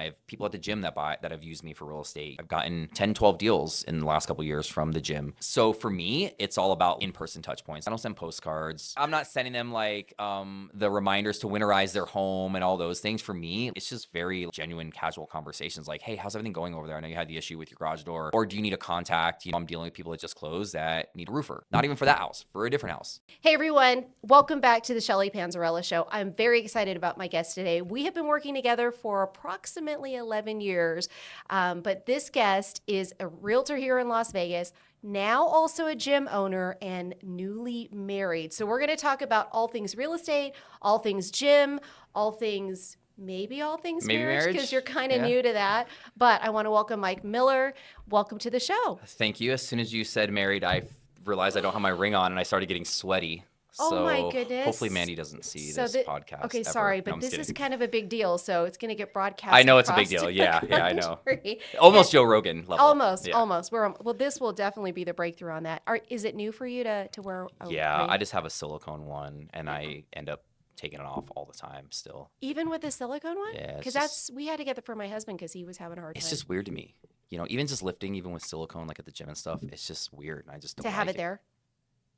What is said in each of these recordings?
I have people at the gym that have used me for real estate. I've gotten 10, 12 deals in the last couple of years from the gym. So for me, it's all about in-person touch points. I don't send postcards. I'm not sending them like the reminders to winterize their home and all those things. For me, it's just very genuine, casual conversations like, hey, how's everything going over there? I know you had the issue with your garage door. Or do you need a contact? I'm dealing with people that just closed that need a roofer. Not even for that house, for a different house. Hey everyone, welcome back to the Shelly Panzarella Show. I'm very excited about my guest today. We have been working together for approximately 11 years, but this guest is a realtor here in Las Vegas, now also a gym owner and newly married. So we're going to talk about all things real estate, all things gym, maybe all things marriage, because you're kind of new to that. But I want to welcome Mike Miller. Welcome to the show. Thank you. As soon as you said married, I realized I don't have my ring on and I started getting sweaty. Oh my goodness. Hopefully Mandy doesn't see this podcast. Okay, ever. sorry, No, but I'm this kidding. is kind of a big deal, so it's going to get broadcast. I know it's a big deal. Yeah, I know. Almost Joe Rogan level. Almost. Well, this will definitely be the breakthrough on that. Is it new for you to wear a ring? I just have a silicone one, and I end up taking it off all the time still. Even with the silicone one? Yeah. Because we had to get that for my husband because he was having a hard time. It's just weird to me. Even just lifting, even with silicone, like at the gym and stuff, it's just weird. And I just don't have like it there.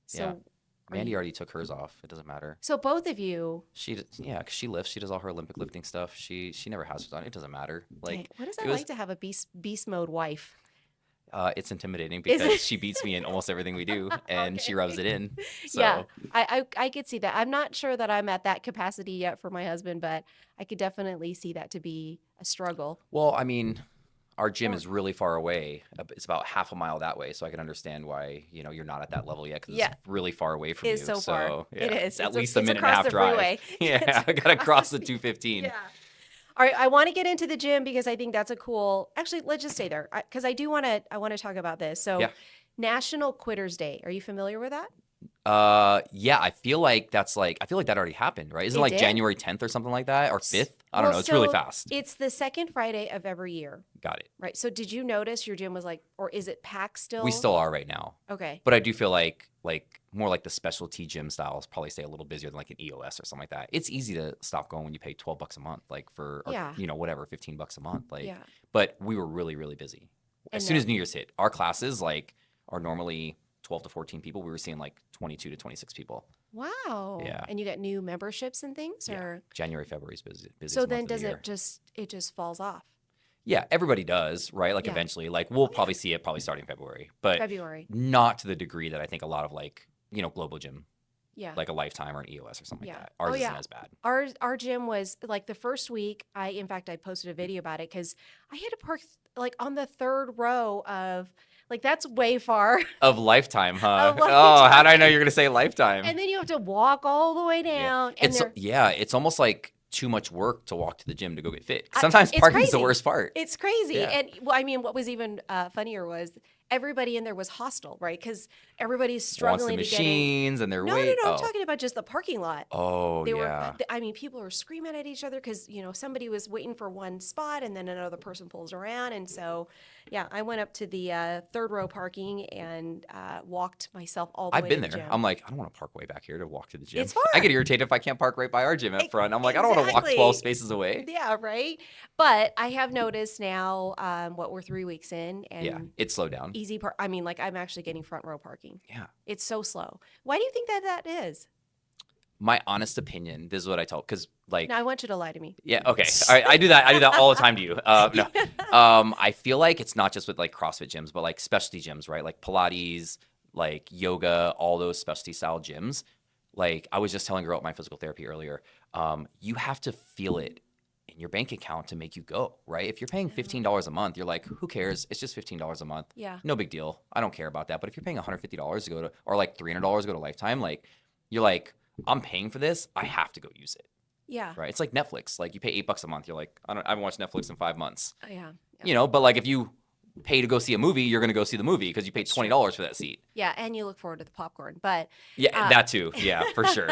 So Mandy already took hers off. It doesn't matter. So both of you. Because she lifts. She does all her Olympic lifting stuff. She never has it on. It doesn't matter. Like, what is that like to have a beast mode wife? It's intimidating because she beats me in almost everything we do, and she rubs it in. So. Yeah, I could see that. I'm not sure that I'm at that capacity yet for my husband, but I could definitely see that to be a struggle. Well, I mean, our gym is really far away. It's about half a mile that way, so I can understand why you're not at that level yet because it's really far away from you. It's so far. It is. It's at least a minute and a half drive. Freeway. Yeah, I gotta cross the 215. Yeah. All right, I want to get into the gym because I think that's a cool. Actually, let's just stay there because I want to talk about this. So, National Quitters Day. Are you familiar with that? I feel like that already happened, right? Isn't it like January 10th or something like that, or 5th? I don't know. It's really fast. It's the second Friday of every year. Got it. Right. So did you notice your gym was or is it packed still? We still are right now. Okay. But I do feel like more like the specialty gym styles probably stay a little busier than like an EOS or something like that. It's easy to stop going when you pay $12 a month, whatever, $15 a month. But we were really, really busy. As soon as New Year's hit, our classes are normally 12 to 14 people. We were seeing 22 to 26 people. Wow. Yeah. And you got new memberships and things? Yeah. January, February is busy. So then does it just falls off? Yeah, everybody does, right? Eventually. We'll probably see it starting February. But not to the degree that I think a lot of Global Gym. Yeah. Like a Lifetime or an EOS or something like that. Ours isn't as bad. Our gym was the first week, I posted a video about it because I had to park on the third row of that's way far. Of Lifetime, huh? Oh, how did I know you're going to say Lifetime? And then you have to walk all the way down. Yeah. It's almost like too much work to walk to the gym to go get fit. Sometimes parking's the worst part. It's crazy. Yeah. And what was even funnier was everybody in there was hostile, right? Because everybody's struggling to get in. Machines and they're No, I'm talking about just the parking lot. Oh, People were screaming at each other because, somebody was waiting for one spot and then another person pulls around. And so, I went up to the third row parking and walked myself all the way to the gym. I've been there. I'm like, I don't want to park way back here to walk to the gym. It's far. I get irritated if I can't park right by our gym up front. I'm like, I don't want to walk 12 spaces away. Yeah, right. But I have noticed now, we're 3 weeks in. And it's slowed down. Easy I'm actually getting front row parking. Yeah. It's so slow. Why do you think that is? My honest opinion, this is what I told, because No, I want you to lie to me. Yeah, okay. All right, I do that all the time to you. No. I feel like it's not just with CrossFit gyms, but specialty gyms, right? Like Pilates, yoga, all those specialty style gyms. I was just telling a girl at my physical therapy earlier, you have to feel it in your bank account to make you go, right? If you're paying $15 a month, you're like, who cares? It's just $15 a month. Yeah. No big deal. I don't care about that. But if you're paying $150 to go to, or $300 to go to Lifetime, you're like, I'm paying for this. I have to go use it. Yeah. Right. It's like Netflix. You pay $8 a month. You're like, I haven't watched Netflix in 5 months. Yeah. But if you pay to go see a movie, you're going to go see the movie because you paid $20 for that seat. Yeah, and you look forward to the popcorn. But that too. Yeah, for sure.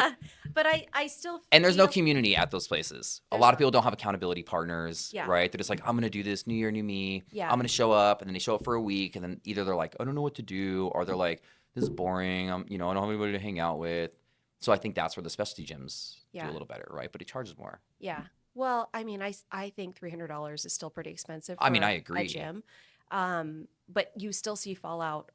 But I still and there's no community at those places. A lot of people don't have accountability partners, right? They're just like, I'm going to do this, new year, new me. Yeah. I'm going to show up, and then they show up for a week, and then either they're like, I don't know what to do, or they're like, this is boring. I don't have anybody to hang out with. So I think that's where the specialty gyms do a little better, right? But it charges more. Yeah. Well, I mean, I think $300 is still pretty expensive I mean, for I a agree. gym. But you still see fallout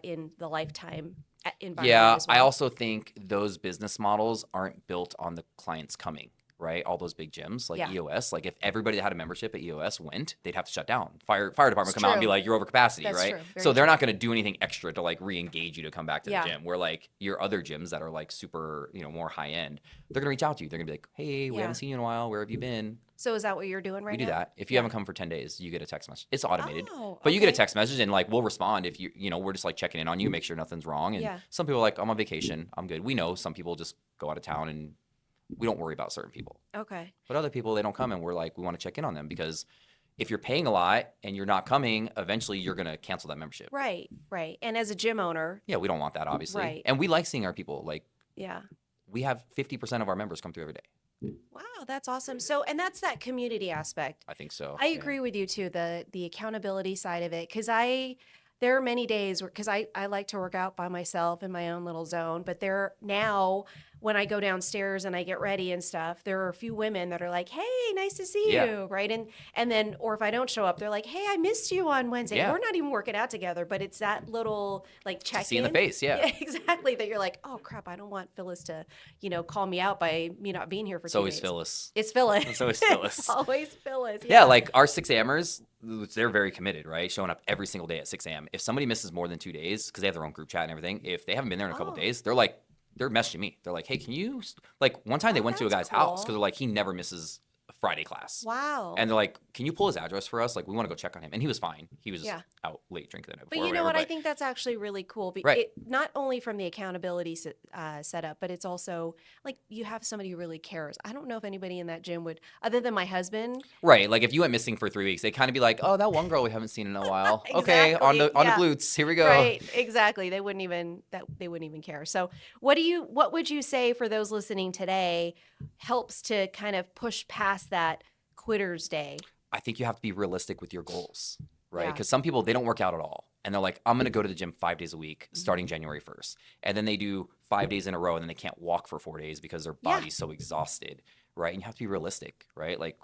in the lifetime environment Yeah, as I well. also think those business models aren't built on the clients coming, right? All those big gyms like Yeah, EOS, like if everybody that had a membership at EOS went, they'd have to shut down. Fire department it's come out and be true. like, you're over capacity, That's right? true. So Very they're true. not going to do anything extra to like re-engage you to come back to the Yeah. gym. Where like your other gyms that are like super, more high end, they're going to reach out to you. They're going to be like, hey, we haven't Yeah. seen you in a while. Where have you been? So is that what you're doing We right do now? that. If you Yeah. haven't come for 10 days, you get a text message. It's automated. Oh, But you get a okay. text message and like we'll respond if we're just like checking in on you, make sure nothing's wrong. And Yeah. some people are like, I'm on vacation, I'm good. We know some people just go out of town and we don't worry about certain people. Okay. But other people, they don't come and we're like, we want to check in on them because if you're paying a lot and you're not coming, eventually you're going to cancel that membership. Right. Right. And as a gym owner, Yeah, we don't want that, obviously. right. And we like seeing our people. Like Yeah. we have 50% of our members come through every day. Wow, that's awesome. So, and that's that community aspect. I think so. I Yeah. agree with you too, the accountability side of it. There are many days where, because I like to work out by myself in my own little zone, but there now, when I go downstairs and I get ready and stuff, there are a few women that are like, hey, nice to see Yeah. you. Right. And then, or if I don't show up, they're like, hey, I missed you on Wednesday. Yeah. We're not even working out together, but it's that little like check To see in the face, yeah. Yeah, exactly. That you're like, oh crap, I don't want Phyllis to, call me out by me not being here for It's 2 always days. Phyllis. It's Phyllis. It's always Phyllis. It's always Phyllis. Yeah, like our 6 a.m.ers, they're very committed, right? Showing up every single day at 6 a.m. If somebody misses more than 2 days, because they have their own group chat and everything, if they haven't been there in a couple Oh. days, they're messaging me. They're like, hey, can you, like one time they Oh, went to a that's guy's house cool. because they're like, he never misses a Friday class. Wow. And they're like, can you pull his address for us? Like, we want to go check on him. And he was fine. He was just Yeah. out late drinking the night But before. you or know whatever, what? I think that's actually really cool. Right. Not only from the accountability setup, but it's also like you have somebody who really cares. I don't know if anybody in that gym would, other than my husband. Right. Like if you went missing for 3 weeks, they kind of be like, oh, that one girl we haven't seen in a while. Okay, on Exactly, the yeah. glutes. Here we go. Right, exactly. They wouldn't even care. So, what would you say for those listening today helps to kind of push past that quitter's day? I think you have to be realistic with your goals, right? Yeah. Because some people, they don't work out at all. And they're like, I'm going to go to the gym 5 days a week starting January 1st. And then they do 5 days in a row and then they can't walk for 4 days because their Yeah. body's so exhausted, right? And you have to be realistic, right? Like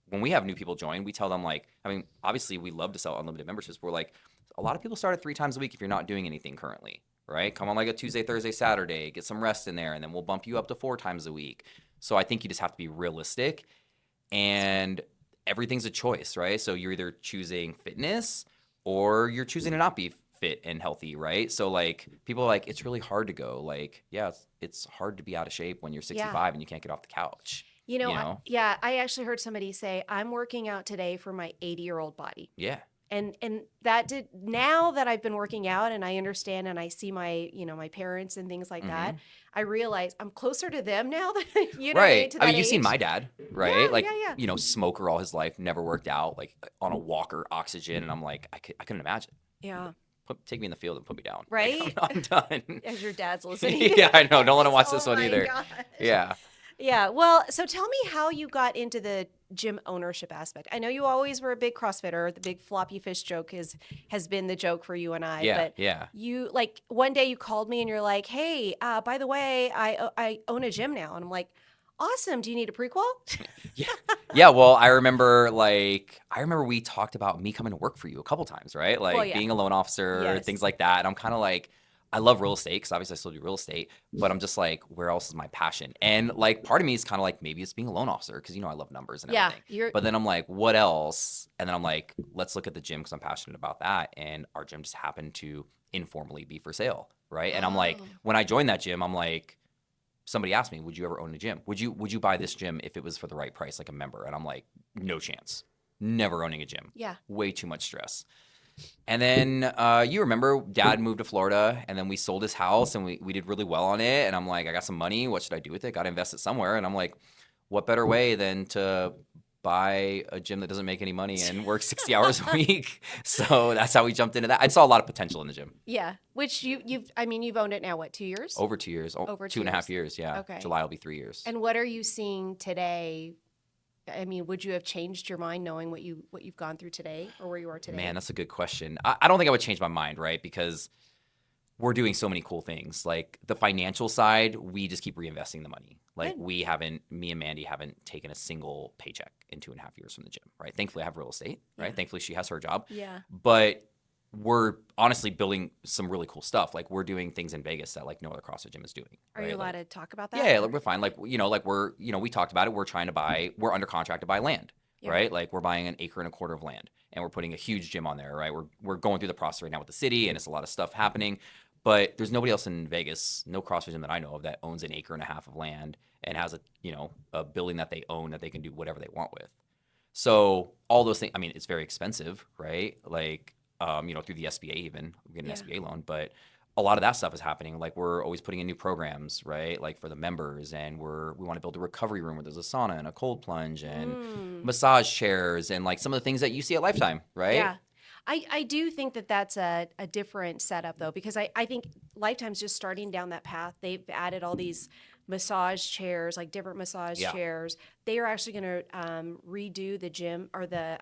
when we have new people join, we tell them like, I mean, obviously we love to sell unlimited memberships. But we're like, a lot of people start at 3 times a week if you're not doing anything currently, right? Come on like a Tuesday, Thursday, Saturday, get some rest in there, and then we'll bump you up to 4 times a week. So I think you just have to be realistic, and everything's a choice, right? So you're either choosing fitness or you're choosing to not be fit and healthy, right? So like people are like, it's really hard to go. Like, yeah, it's hard to be out of shape when you're 65 and you can't get off the couch. You know? I actually heard somebody say, I'm working out today for my 80-year-old body. Yeah. And that now that I've been working out and I understand and I see my, my parents and things like that, I realize I'm closer to them now than, Right. to that You've seen age. my dad, right? Yeah, like, yeah. Smoker all his life, never worked out, like on a walker, oxygen. And I'm like, I couldn't imagine. Yeah. Take me in the field and put me down. Right? Like, I'm done. As your dad's listening. Yeah, I know. Don't let him watch this Oh one my either. gosh. Yeah. Yeah. Well, so tell me how you got into the gym ownership aspect. I know you always were a big CrossFitter. The big floppy fish joke has been the joke for you and I. Yeah, but yeah. You like one day you called me and you're like, hey, by the way, I own a gym now. And I'm like, awesome. Do you need a prequel? Yeah, well, I remember we talked about me coming to work for you a couple times, right? Like Well, yeah. being a loan officer, Yes. things like that. And I'm kind of like, I love real estate because obviously I still do real estate, but I'm just like, where else is my passion? And like part of me is kind of like, maybe it's being a loan officer because I love numbers and Yeah, everything. But then I'm like, what else? And then I'm like, let's look at the gym because I'm passionate about that. And our gym just happened to informally be for sale, right? And I'm like, when I joined that gym, I'm like, somebody asked me, would you ever own a gym? Would you buy this gym if it was for the right price, like a member? And I'm like, no chance. Never owning a gym. Yeah. Way too much stress. And then you remember Dad moved to Florida and then we sold his house and we did really well on it. And I'm like, I got some money. What should I do with it? Got to invest it somewhere. And I'm like, what better way than to buy a gym that doesn't make any money and work 60 hours a week? So that's how we jumped into that. I saw a lot of potential in the gym. Yeah. Which you've owned it now, what, 2 years? Over 2 years. Over 2.5 years. Yeah. Okay. July will be 3 years. And what are you seeing today? I mean, would you have changed your mind knowing what you've gone through today or where you are today? Man, that's a good question. I don't think I would change my mind, right? Because we're doing so many cool things. Like the financial side, we just keep reinvesting the money. Like Good. me and Mandy haven't taken a single paycheck in 2.5 years from the gym, right? Thankfully, I have real estate, right? Yeah. Thankfully, she has her job. Yeah. But we're honestly building some really cool stuff. Like we're doing things in Vegas that like no other CrossFit gym is doing. Are you Right? allowed Like, to talk about that? yeah, Or? like we're fine. Like, like we talked about it. We're under contract to buy land, Yeah. right? Like we're buying 1.25 acres of land and we're putting a huge gym on there, right? We're going through the process right now with the city and it's a lot of stuff happening. But there's nobody else in Vegas, no CrossFit gym that I know of that owns 1.5 acres of land and has a building that they own that they can do whatever they want with. So all those things, I mean, it's very expensive, right? Like, through the SBA even, we get an Yeah. SBA loan, but a lot of that stuff is happening. Like we're always putting in new programs, right? Like for the members, and we want to build a recovery room where there's a sauna and a cold plunge and massage chairs and like some of the things that you see at Lifetime, right? Yeah. I do think that that's a different setup, though, because I think Lifetime's just starting down that path. They've added all these massage chairs, like different massage Yeah. chairs. They are actually going to redo the gym or the,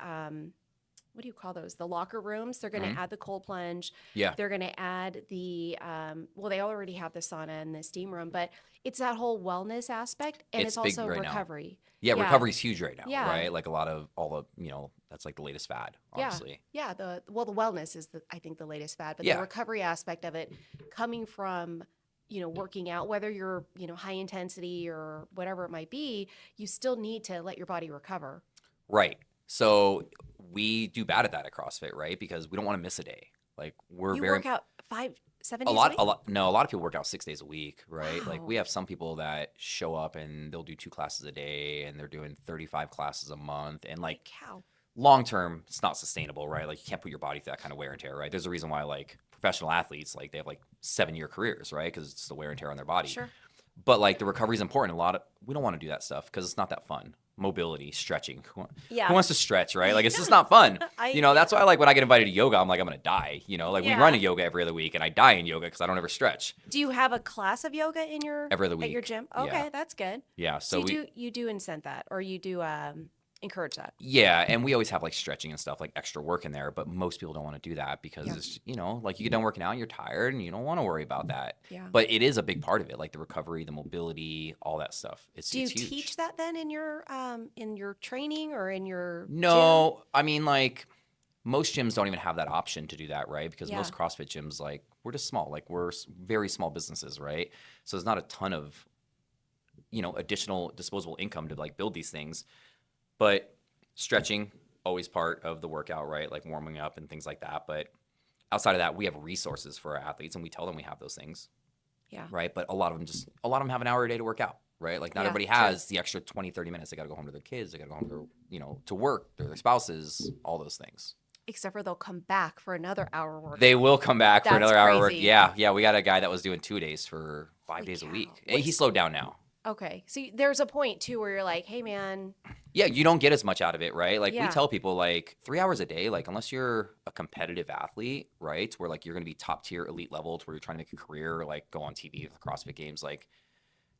what do you call those? The locker rooms. They're going to add the cold plunge. Yeah. They're going to add the, well, they already have the sauna and the steam room, but it's that whole wellness aspect. And it's It's big also right now. recovery. Yeah, recovery's huge right now, Yeah. right? Like a lot of all the, that's like the latest fad, honestly. Yeah. The wellness is I think the latest fad, but Yeah. the recovery aspect of it coming from, working out, whether you're, high intensity or whatever it might be, you still need to let your body recover. Right. So we do bad at that at CrossFit, right? Because we don't want to miss a day. Like You work out 7 days a week? a lot of people work out 6 days a week, right? Wow. Like we have some people that show up and they'll do 2 classes a day and they're doing 35 classes a month. And like Cow. long term, it's not sustainable, right? Like you can't put your body through that kind of wear and tear, right? There's a reason why like professional athletes, like they have like 7-year careers, right? Because it's the wear and tear on their body. Sure. But like the recovery is important. We don't want to do that stuff because it's not that fun. Mobility, stretching. Yeah. Who wants to stretch, right? Like it's just not fun. That's why like when I get invited to yoga, I'm like, I'm gonna die. Like we run a yoga every other week and I die in yoga because I don't ever stretch. Do you have a class of yoga in your every other week at your gym? Okay, Yeah. that's good. Yeah. So you do incent that, or you do encourage that. Yeah, and we always have like stretching and stuff, like extra work in there, but most people don't want to do that because it's, like you get done working out, you're tired and you don't want to worry about that. Yeah. But it is a big part of it, like the recovery, the mobility, all that stuff. Do you it's huge. teach that then in your training or in your No, I mean like most gyms don't even have that option to do that, right? Because Yeah. most CrossFit gyms, like we're just small, like we're very small businesses, right? So there's not a ton of, additional disposable income to like build these things. But stretching, always part of the workout, right? Like warming up and things like that. But outside of that, we have resources for our athletes and we tell them we have those things. Yeah. Right. But a lot of them have an hour a day to work out, right? Like not Yeah, everybody has the extra 20, 30 minutes. They got to go home to their kids. They got to go home to to work, their spouses, all those things. Except for they'll come back for another hour work. They will come back for That's another hour work. crazy. Yeah. Yeah. We got a guy that was doing 2 days for 5 Holy days a cow. week. He slowed down now. Okay. So there's a point too where you're like, hey man. Yeah, you don't get as much out of it, right? Like we Yeah. tell people like 3 hours a day, like unless you're a competitive athlete, right? Where like you're going to be top tier elite level to where you're trying to make a career, like go on TV with the CrossFit games, like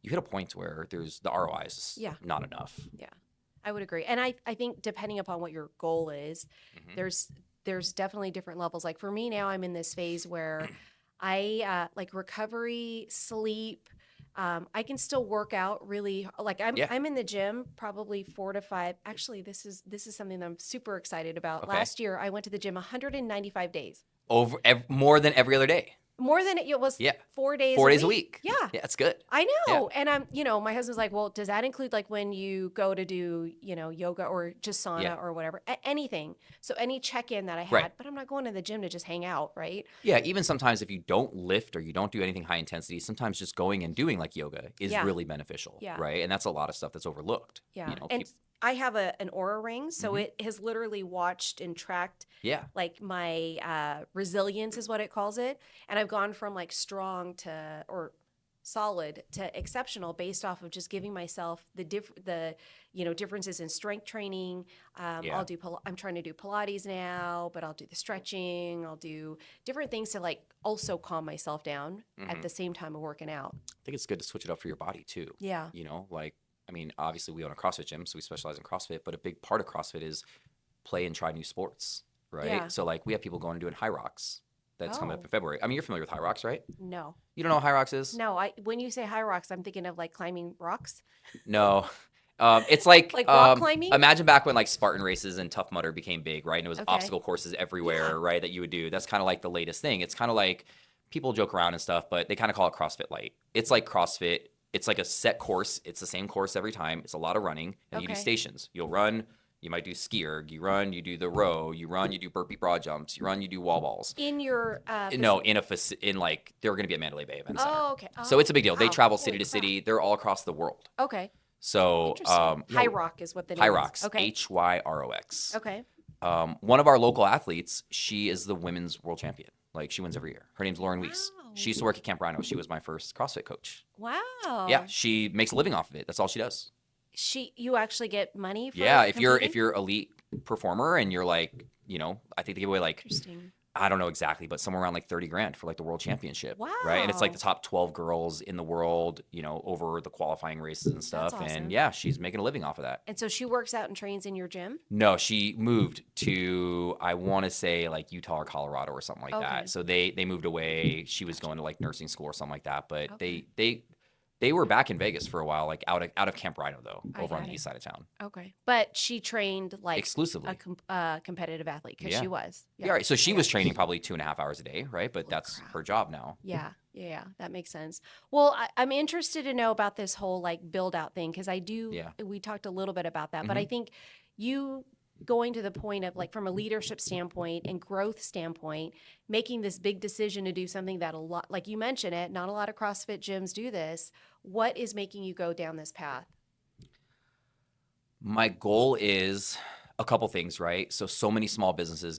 you hit a point where there's the ROI is just Yeah. not enough. Yeah, I would agree. And I think depending upon what your goal is, there's definitely different levels. Like for me now, I'm in this phase where I like recovery, sleep. I can still work out really. Like I'm in the gym probably 4 to 5. Actually, this is something that I'm super excited about. Okay. Last year, I went to the gym 195 days. More than every other day. More than it was 4 days. 4 days a week. Yeah. Yeah, that's good. I know. Yeah. And I'm, my husband's like, well, does that include like when you go to do, yoga or just sauna or whatever, anything. So any check-in that I had, Right. but I'm not going to the gym to just hang out. Right. Yeah. Even sometimes if you don't lift or you don't do anything high intensity, sometimes just going and doing like yoga is really beneficial. Yeah. Right. And that's a lot of stuff that's overlooked. Yeah. And I have an Aura ring, so it has literally watched and tracked like my resilience is what it calls it. And I've gone from like strong or solid to exceptional based off of just giving myself the differences in strength training. I'm trying to do Pilates now, but I'll do the stretching. I'll do different things to like also calm myself down at the same time of working out. I think it's good to switch it up for your body too. Yeah. I mean, obviously we own a CrossFit gym, so we specialize in CrossFit, but a big part of CrossFit is play and try new sports, right? Yeah. So like we have people going and doing HYROX, that's coming up Oh. in February. I mean, you're familiar with HYROX, right? No. You don't know what HYROX is? No, when you say HYROX, I'm thinking of like climbing rocks. No. It's like, Like rock climbing? imagine back when like Spartan races and Tough Mudder became big, right? And it was Okay. obstacle courses everywhere, right? That you would do. That's kind of like the latest thing. It's kind of like people joke around and stuff, but they kind of call it CrossFit Light. It's like CrossFit. It's like a set course. It's the same course every time. It's a lot of running, and you do Okay. stations. You'll run. You might do ski erg. You run. You do the row. You run. You do burpee broad jumps. You run. You do wall balls. In your No, in like they're going to be at Mandalay Bay Event Center. Oh, okay. So it's a big deal. They Wow. travel Holy city to crap. city. They're all across the world. Okay. So Interesting. HYROX is what the name HYROX, is. Okay. HYROX. Okay. One of our local athletes, she is the women's world champion. Like she wins every year. Her name's Lauren Weiss. Wow. She used to work at Camp Rhino. She was my first CrossFit coach. Wow. Yeah, she makes a living off of it. That's all she does. You actually get money for Yeah, if competing? you're elite performer and you're like, I think they give away like Interesting. I don't know exactly, but somewhere around like 30 grand for like the world championship. Wow. Right. And it's like the top 12 girls in the world, over the qualifying races and stuff. That's awesome. And yeah, she's making a living off of that. And so she works out and trains in your gym? No, she moved to, I want to say like Utah or Colorado or something like Okay. that. So they moved away. She was going to like nursing school or something like that. But Okay. they were back in Vegas for a while, like out of Camp Rhino though, I over on got the it. east side of town. Okay. But she trained like Exclusively. a competitive athlete because Yeah. she was. Yeah. Right. So she Yeah. was training probably 2.5 hours a day, right? But Holy that's crap. her job now. Yeah, that makes sense. Well, I'm interested to know about this whole like build out thing because Yeah. we talked a little bit about that, but I Mhm. think you going to the point of like from a leadership standpoint and growth standpoint, making this big decision to do something that a lot, like you mentioned it, not a lot of CrossFit gyms do this. What is making you go down this path? My goal is a couple things, right? So many small businesses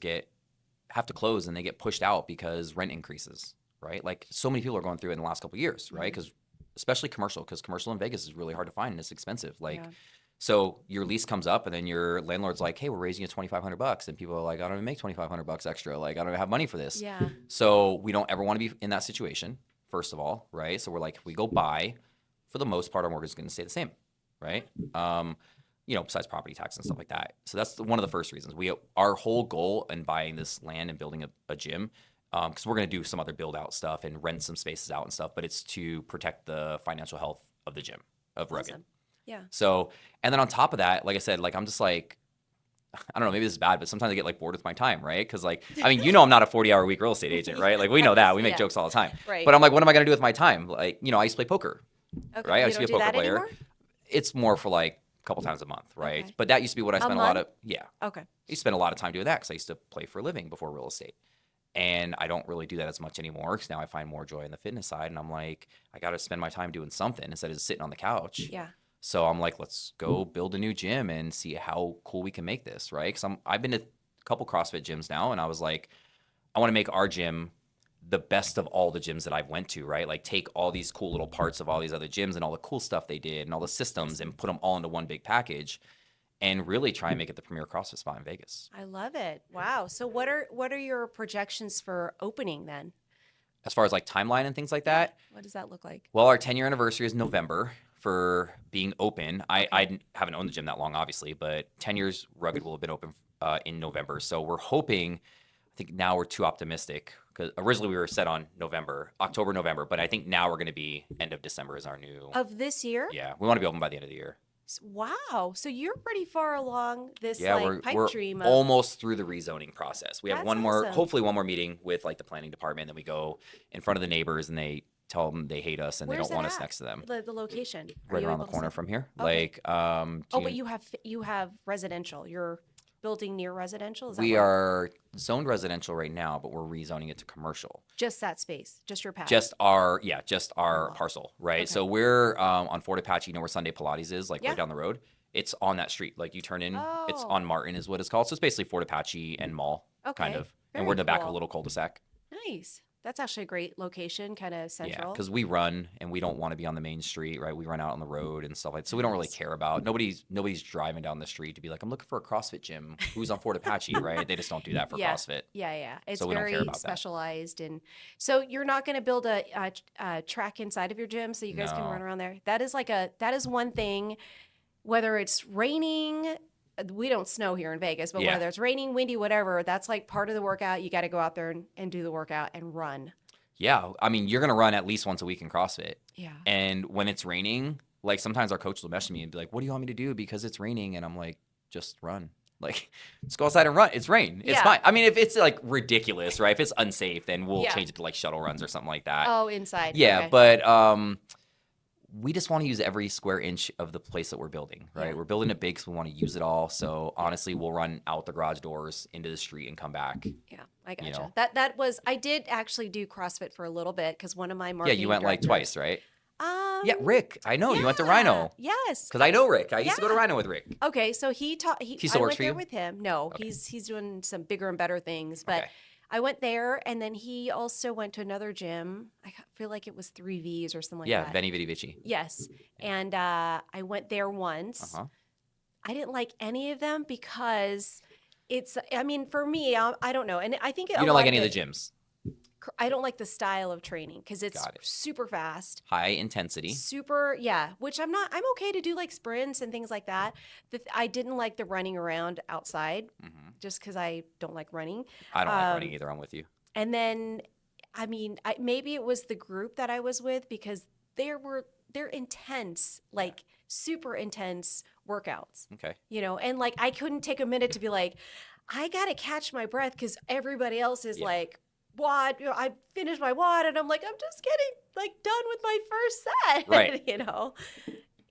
have to close and they get pushed out because rent increases, right? Like so many people are going through it in the last couple of years, right? Because especially commercial in Vegas is really hard to find and it's expensive. Like, Yeah. so your lease comes up and then your landlord's like, hey, we're raising you $2,500. And people are like, I don't even make $2,500 extra. Like, I don't even have money for this. Yeah. So we don't ever want to be in that situation, first of all, right? So we're like, if we go buy, for the most part, our mortgage is going to stay the same, right? Besides property tax and stuff like that. So that's one of the first reasons. Our whole goal in buying this land and building a gym, because we're going to do some other build out stuff and rent some spaces out and stuff, but it's to protect the financial health of the gym, of Rugged. Awesome. Yeah. So, and then on top of that, like I said, like I'm just like, I don't know, maybe this is bad, but sometimes I get like bored with my time, right? Because like, I mean, I'm not a 40-hour week real estate agent, right? Like we know that. We make Yeah. jokes all the time. Right. But I'm like, what am I going to do with my time? Like, I used to play poker, Okay. right? I You used to don't be do a poker that player. anymore? It's more for like a couple times a month, right? Okay. But that used to be what I spent a lot of, Okay. I used to spend a lot of time doing that because I used to play for a living before real estate. And I don't really do that as much anymore because now I find more joy in the fitness side. And I'm like, I got to spend my time doing something instead of sitting on the couch. Yeah. So I'm like, let's go build a new gym and see how cool we can make this, right? Because I've been to a couple CrossFit gyms now, and I was like, I want to make our gym the best of all the gyms that I've went to, right? Like take all these cool little parts of all these other gyms and all the cool stuff they did and all the systems and put them all into one big package and really try and make it the premier CrossFit spot in Vegas. I love it. Wow. So what are your projections for opening then? As far as like timeline and things like that, What does that look like? well, our 10-year anniversary is November for being open. I haven't owned the gym that long, obviously, but 10 years Rugged will have been open in November. So we're hoping, I think now we're too optimistic because originally we were set on October, November, but I think now we're going to be end of December is our new. Of this year? Yeah, we want to be open by the end of the year. Wow. So you're pretty far along this Yeah, like pipe we're dream of almost through the rezoning process. We have That's one more, awesome. hopefully one more meeting with like the planning department. Then we go in front of the neighbors and they tell them they hate us and Where's they don't want that us at? next to them. The location. Are Right you around the able to corner say? from here. Okay. Like, Oh, but you have residential. You're building near residential? Is that we right? are zoned residential right now, but we're rezoning it to commercial. Just that space, just your pad. Just our wow. parcel, right? Okay. So we're on Fort Apache, where Sunday Pilates is, like Yeah. right down the road. It's on that street. Like you turn in, it's Oh. on Martin is what it's called. So it's basically Fort Apache and Mall, kind Okay. of. Very And we're in the back of a cool. little cul-de-sac. Nice. That's actually a great location, kind of Yeah, central. because we run and we don't want to be on the main street, right? We run out on the road and stuff like that. So we don't really Nice. care about nobody's driving down the street to be like, I'm looking for a CrossFit gym. Who's on Fort Apache, right? They just don't do that for Yeah. CrossFit. Yeah. It's So we don't care very about that. specialized, and so you're not going to build a track inside of your gym so you guys can No. run around there. That is one thing. Whether it's raining, we don't snow here in Vegas, but Yeah. whether it's raining, windy, whatever, that's like part of the workout. You got to go out there and do the workout and run. Yeah. I mean, you're going to run at least once a week in CrossFit. Yeah. And when it's raining, like sometimes our coach will message me and be like, what do you want me to do? Because it's raining. And I'm like, just run. Like, just go outside and run. It's rain. It's Yeah. fine. I mean, if it's like ridiculous, right? If it's unsafe, then we'll Yeah. change it to like shuttle runs or something like that. Oh, inside. Yeah. Okay. But we just want to use every square inch of the place that we're building, right? Yeah. We're building it big, so we want to use it all. So honestly, we'll run out the garage doors into the street and come back. Yeah, I gotcha. You know? That was, I did actually do CrossFit for a little bit because one of my Yeah, marketing you went like directors- twice, right? Um, Yeah, Rick. I know. You went to yeah, Rhino. Yes. Because I know Rick. I used to go to Yeah. Rhino with Rick. Okay, so he taught. He still I works went for there you? with him. No, Okay. he's doing some bigger and better things. But Okay. I went there, and then he also went to another gym. I feel like it was 3Vs or something like Yeah, that. Veni Vidi Vici. Yes, and I went there once. Uh-huh. I didn't like any of them because it's. I mean, for me, I don't know, and I think You don't like any of the gyms. I don't like the style of training because it's Got it. super fast. High intensity. Super, yeah, which I'm okay to do like sprints and things like that. I didn't like the running around outside just because I don't like running. I don't like running either. I'm with you. And then, I mean, maybe it was the group that I was with because they're intense, like super intense workouts, Okay. you know, and like I couldn't take a minute to be like, I got to catch my breath because everybody else is like, WOD, you know, I finished my WOD and I'm like, I'm just getting like done with my first set, Right. you know?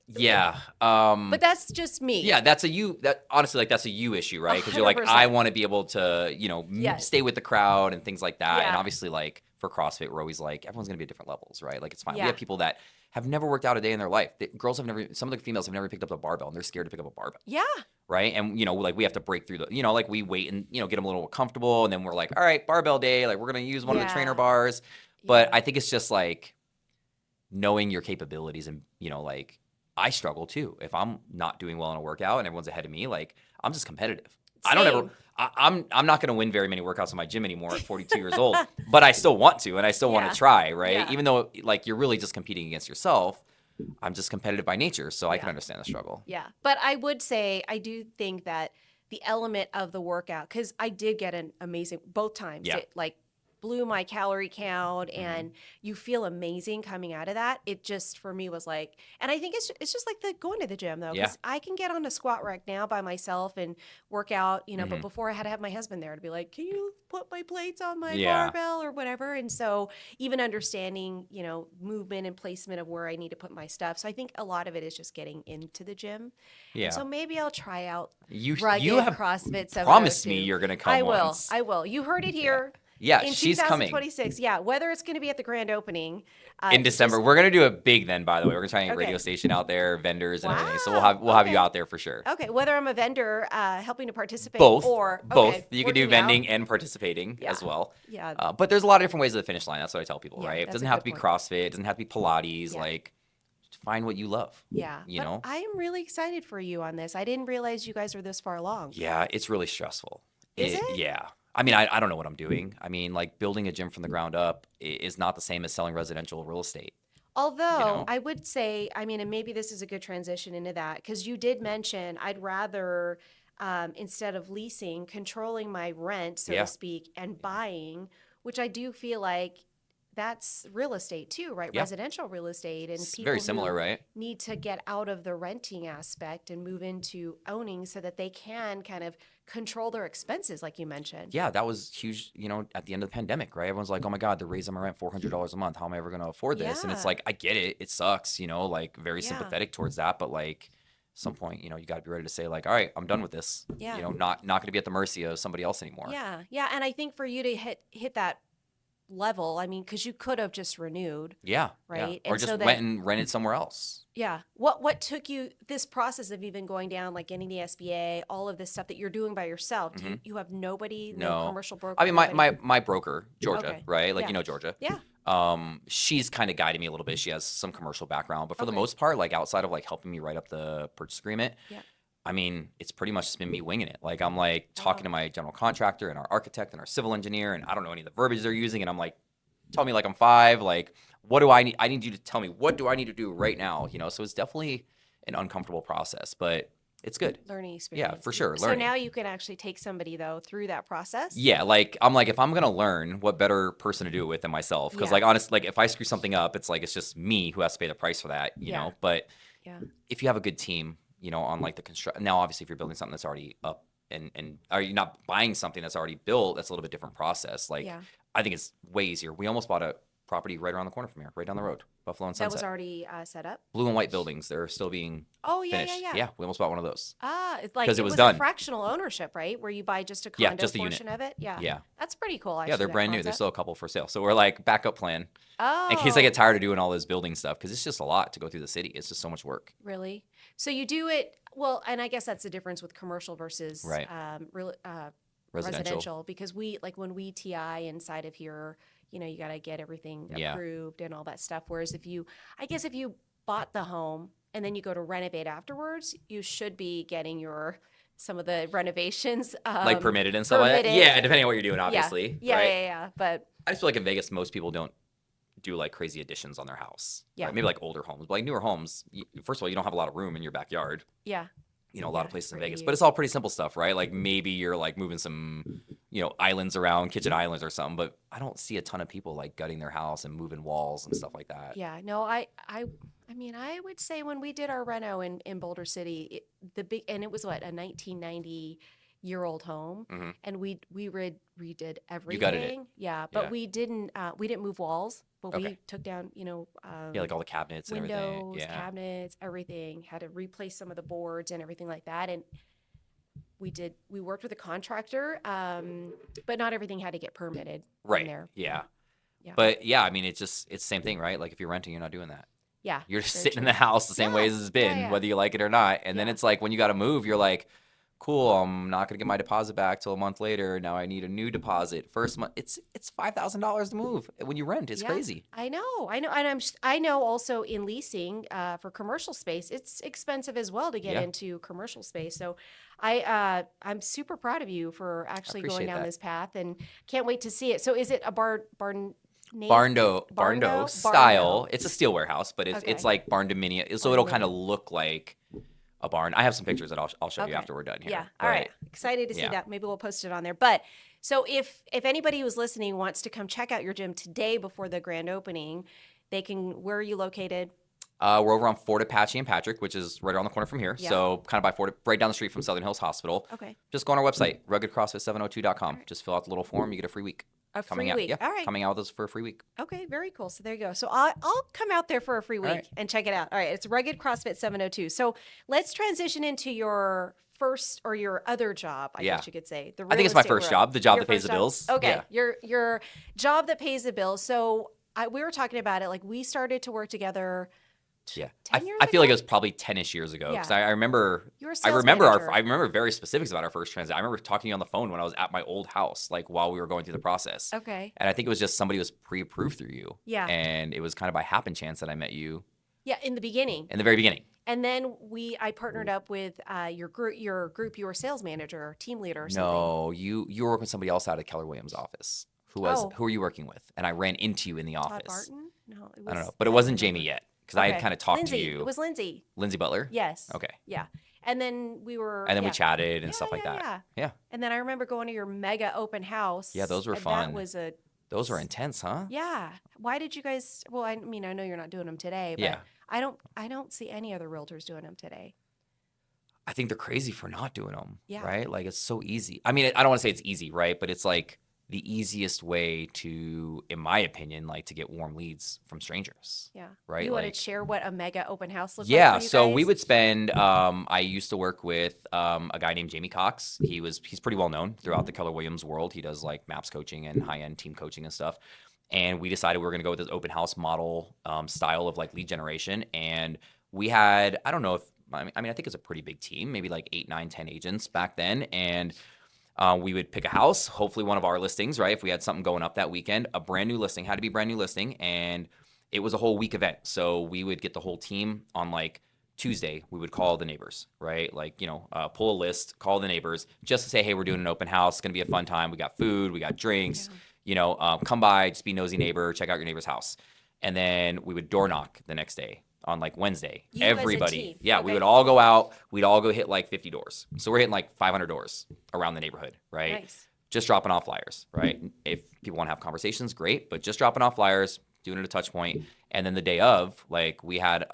Yeah. But that's just me. Yeah, that's a you. That honestly, like that's a you issue, right? Because you're like, 100%. I want to be able to, Yes. stay with the crowd and things like that. And Yeah. obviously, like for CrossFit, we're always like, everyone's gonna be at different levels, right? Like it's fine. Yeah. We have people that have never worked out a day in their life. Some of the females have never picked up a barbell, and they're scared to pick up a barbell, Yeah. right? And like we have to break through like we wait and get them a little comfortable, and then we're like, all right, barbell day, like we're gonna use one of the trainer bars. But I think it's just like knowing your capabilities and like. I struggle too. If I'm not doing well in a workout and everyone's ahead of me, like I'm just competitive. Same. I'm not going to win very many workouts in my gym anymore at 42 years old, but I still want to, and I still want Yeah. to try, right? Yeah. Even though like you're really just competing against yourself, I'm just competitive by nature, so I can Yeah. understand the struggle. Yeah. But I would say, I do think that the element of the workout, because I did get an amazing, both times, Yeah. it like blew my calorie count and you feel amazing coming out of that. It just, for me, was like, and I think it's just like the going to the gym though, because I can get on a squat rack now by myself and work out, but before I had to have my husband there to be like, can you put my plates on my barbell or whatever? And so even understanding, movement and placement of where I need to put my stuff. So I think a lot of it is just getting into the gym. Yeah. And so maybe I'll try out You Rugged have CrossFit 702. promised me you're going to come I will. once. I will. You heard it here. Yeah, in she's coming. 2026. Yeah, whether it's going to be at the grand opening In December. We're going to do it big then, by the way. We're going to try and get a Okay. radio station out there, vendors and everything. So Wow. we'll have you Okay. out there for sure. Okay, whether I'm a vendor helping to participate Both. or Both. okay, You can do working out. vending and participating as well. Yeah. But there's a lot of different ways to the finish line. That's what I tell people, Yeah, right? It that's doesn't a have good to be point. CrossFit. It doesn't have to be Pilates. Yeah. Like, find what you love. Yeah. You but know? I am really excited for you on this. I didn't realize you guys were this far along. Yeah, it's really stressful. Is it? Yeah. I mean, I don't know what I'm doing. I mean, like building a gym from the ground up is not the same as selling residential real estate. Although I would say, I mean, and maybe this is a good transition into that, because you did mention I'd rather, instead of leasing, controlling my rent, so to speak, and buying, which I do feel like that's real estate too, right? Yeah. Residential real estate. And It's people very similar, who right? need to get out of the renting aspect and move into owning so that they can kind of control their expenses, like you mentioned. Yeah, that was huge, at the end of the pandemic, right? Everyone's like, oh my God, they're raising my rent $400 a month. How am I ever going to afford this? And it's Yeah. like, I get it. It sucks, like very Yeah. sympathetic towards that. But like, at some point, you got to be ready to say like, all right, I'm done with this. Yeah. Not going to be at the mercy of somebody else anymore. Yeah. Yeah. And I think for you to hit that level, I mean, because you could have just renewed. Yeah. Right? Yeah. Or And just so went and rented somewhere else. Yeah. What took you this process of even going down, like getting the SBA, all of this stuff that you're doing by yourself? Do you have nobody, no commercial broker? I mean, nobody? my broker, Georgia, Okay. right? Like, Yeah. Georgia. Yeah. She's kind of guiding me a little bit. She has some commercial background, but for the Okay. most part, like outside of like helping me write up the purchase agreement, Yeah. I mean, it's pretty much just been me winging it. Like I'm like talking to my general contractor and our architect and our civil engineer, and I don't know any of the verbiage they're using, and I'm like, tell me like I'm 5, like what do I need? I need you to tell me what do I need to do right now, So it's definitely an uncomfortable process, but It's good. learning experience. Yeah, for sure. So Learning. now you can actually take somebody though through that process. Yeah, like I'm like, if I'm gonna learn, what better person to do it with than myself? Because Yeah. like honestly, like if I screw something up, it's like it's just me who has to pay the price for that, you Yeah. know. But Yeah. if you have a good team, you know, on like the construct. Now, obviously, if you're building something that's already up and are you not buying something that's already built? That's a little bit different process. Like Yeah. I think it's way easier. We almost bought a property right around the corner from here, right down the road, Buffalo and That was Sunset. already set up. Blue and white buildings. They're still being Oh yeah, finished. yeah. We almost bought one of those. It's like 'Cause it it was was done. a fractional ownership, right? Where you buy just a Yeah, condo just a unit. portion of it. Yeah. Yeah. That's pretty cool. Actually, Yeah, they're that brand new. There's concept. still a couple for sale. So we're like backup plan Oh. in case I get tired of doing all this building stuff because it's just a lot to go through the city. It's just so much work. Really? So you do it well, and I guess that's the difference with commercial versus Right. residential. Because we like when we TI inside of here, you know, you got to get everything Yeah. approved and all that stuff. Whereas if you bought the home and then you go to renovate afterwards, you should be getting some of the renovations Like permitted and stuff like that. permitted. Yeah, depending on what you're doing, obviously. Yeah, right? yeah. But I just feel like in Vegas, most people don't do like crazy additions on their house. Yeah. Right? Maybe like older homes, but like newer homes. First of all, you don't have a lot of room in your backyard. yeah, You know, a lot of Yeah, places in for Vegas, you. but it's all pretty simple stuff, right? Like maybe you're like moving some, you know, islands around, kitchen islands or something. But I don't see a ton of people like gutting their house and moving walls and stuff like that. yeah. No, I mean, I would say when we did our reno in Boulder City, it was what, a 1990-year-old home, Mhm. and we redid everything. You gutted it. Yeah, but Yeah. we didn't move walls, but we Okay. took down, Yeah, like all the cabinets and everything. windows, Yeah. cabinets, everything. Had to replace some of the boards and everything like that, and we worked with a contractor, but not everything had to get permitted in Right. there. Yeah. Yeah. But yeah, I mean, it's the same thing, right? Like if you're renting, you're not doing that. Yeah, You're just very sitting in true. the house the same way Yeah, as it's been, yeah. whether you like it or not. And then Yeah. it's like when you got to move, you're like, cool, I'm not gonna get my deposit back till a month later. Now I need a new deposit. First month, it's $5,000 to move when you rent. It's Yeah. crazy. I know, and I know also in leasing for commercial space, it's expensive as well to get Yeah. into commercial space. So I'm super proud of you for actually going appreciate down that. this path, and can't wait to see it. So is it a barn name? Barndo Barndo? style. It's a steel warehouse, but it's Okay. like barn dominion. So Barn it'll kind of dominion. look like a barn. I have some pictures that I'll show you Okay. after we're done here. Yeah. All right. But Excited to see yeah. that. Maybe we'll post it on there. But so if anybody who's listening wants to come check out your gym today before the grand opening, they can. Where are you located? We're over on Fort Apache and Patrick, which is right around the corner from here. Yeah. So kind of by Fort, right down the street from Southern Hills Hospital. Okay. Just go on our website, ruggedcrossfit702.com. All right. Just fill out the little form. You get a free week. A Coming free out. week. Yeah. All right. Coming out with us for a free week. Okay, very cool. So there you go. So I'll come out there for a free week right. and check it out. All right, it's Rugged CrossFit 702. So let's transition into your first or your other job, I Yeah. guess you could say. The I think real it's my estate first world. job, the job Your that pays first the job? bills. Okay, Yeah. your job that pays the bills. So we were talking about it. Like we started to work together. Yeah. 10 years I feel like ago? it was probably 10-ish years ago. Because Yeah. I remember You were a I sales remember manager. I remember very specifics about our first transaction. I remember talking to you on the phone when I was at my old house, like while we were going through the process. Okay. And I think it was just somebody was pre-approved through you. Yeah. And it was kind of by happen chance that I met you Yeah, in the beginning. in the very beginning. And then I partnered up with your group, you were sales manager or team leader or something. No, you were working with somebody else out of Keller Williams' office. Who were you working with? And I ran into you in the Todd office. Barton? No, it was, I don't know, but it wasn't remember. Jamie yet because I had Okay. kind of talked Lindsay. to you. It was Lindsay. Lindsay Butler. Yes. Okay. Yeah. And then we were. And then we yeah. chatted and Yeah, stuff like yeah, that. Yeah. Yeah. And then I remember going to your mega open house. Yeah, those were and fun. That was Those were intense, huh? Yeah. Why did you guys? Well, I mean, I know you're not doing them today, but Yeah. I don't see any other realtors doing them today. I think they're crazy for not doing them. Yeah. Right? Like it's so easy. I mean, I don't want to say it's easy, right? But it's like the easiest way to, in my opinion, like to get warm leads from strangers. Yeah. Right? You want Like- to share what a mega open house looks Yeah, like for you so guys? we would spend. I used to work with a guy named Jamie Cox. He's pretty well known throughout the Keller Williams world. He does like MAPS coaching and high end team coaching and stuff. And we decided we were going to go with this open house model style of like lead generation. And we had, I don't know if I mean I think it's a pretty big team, maybe like 8, 9, 10 agents back then, and. We would pick a house, hopefully one of our listings, right? If we had something going up that weekend, a brand new listing, had to be a brand new listing, and it was a whole week event. So we would get the whole team on like Tuesday. We would call the neighbors, right? Like, pull a list, call the neighbors just to say, hey, we're doing an open house. It's going to be a fun time. We got food, we got drinks, come by, just be nosy neighbor, check out your neighbor's house. And then we would door knock the next day. on like Wednesday. You as a Everybody. team. Yeah, Okay. we would all go out. We'd all go hit like 50 doors. So we're hitting like 500 doors around the neighborhood, right? Nice. Just dropping off flyers, right? If people want to have conversations, great. But just dropping off flyers, doing it a touch point. And then the day of, like we had,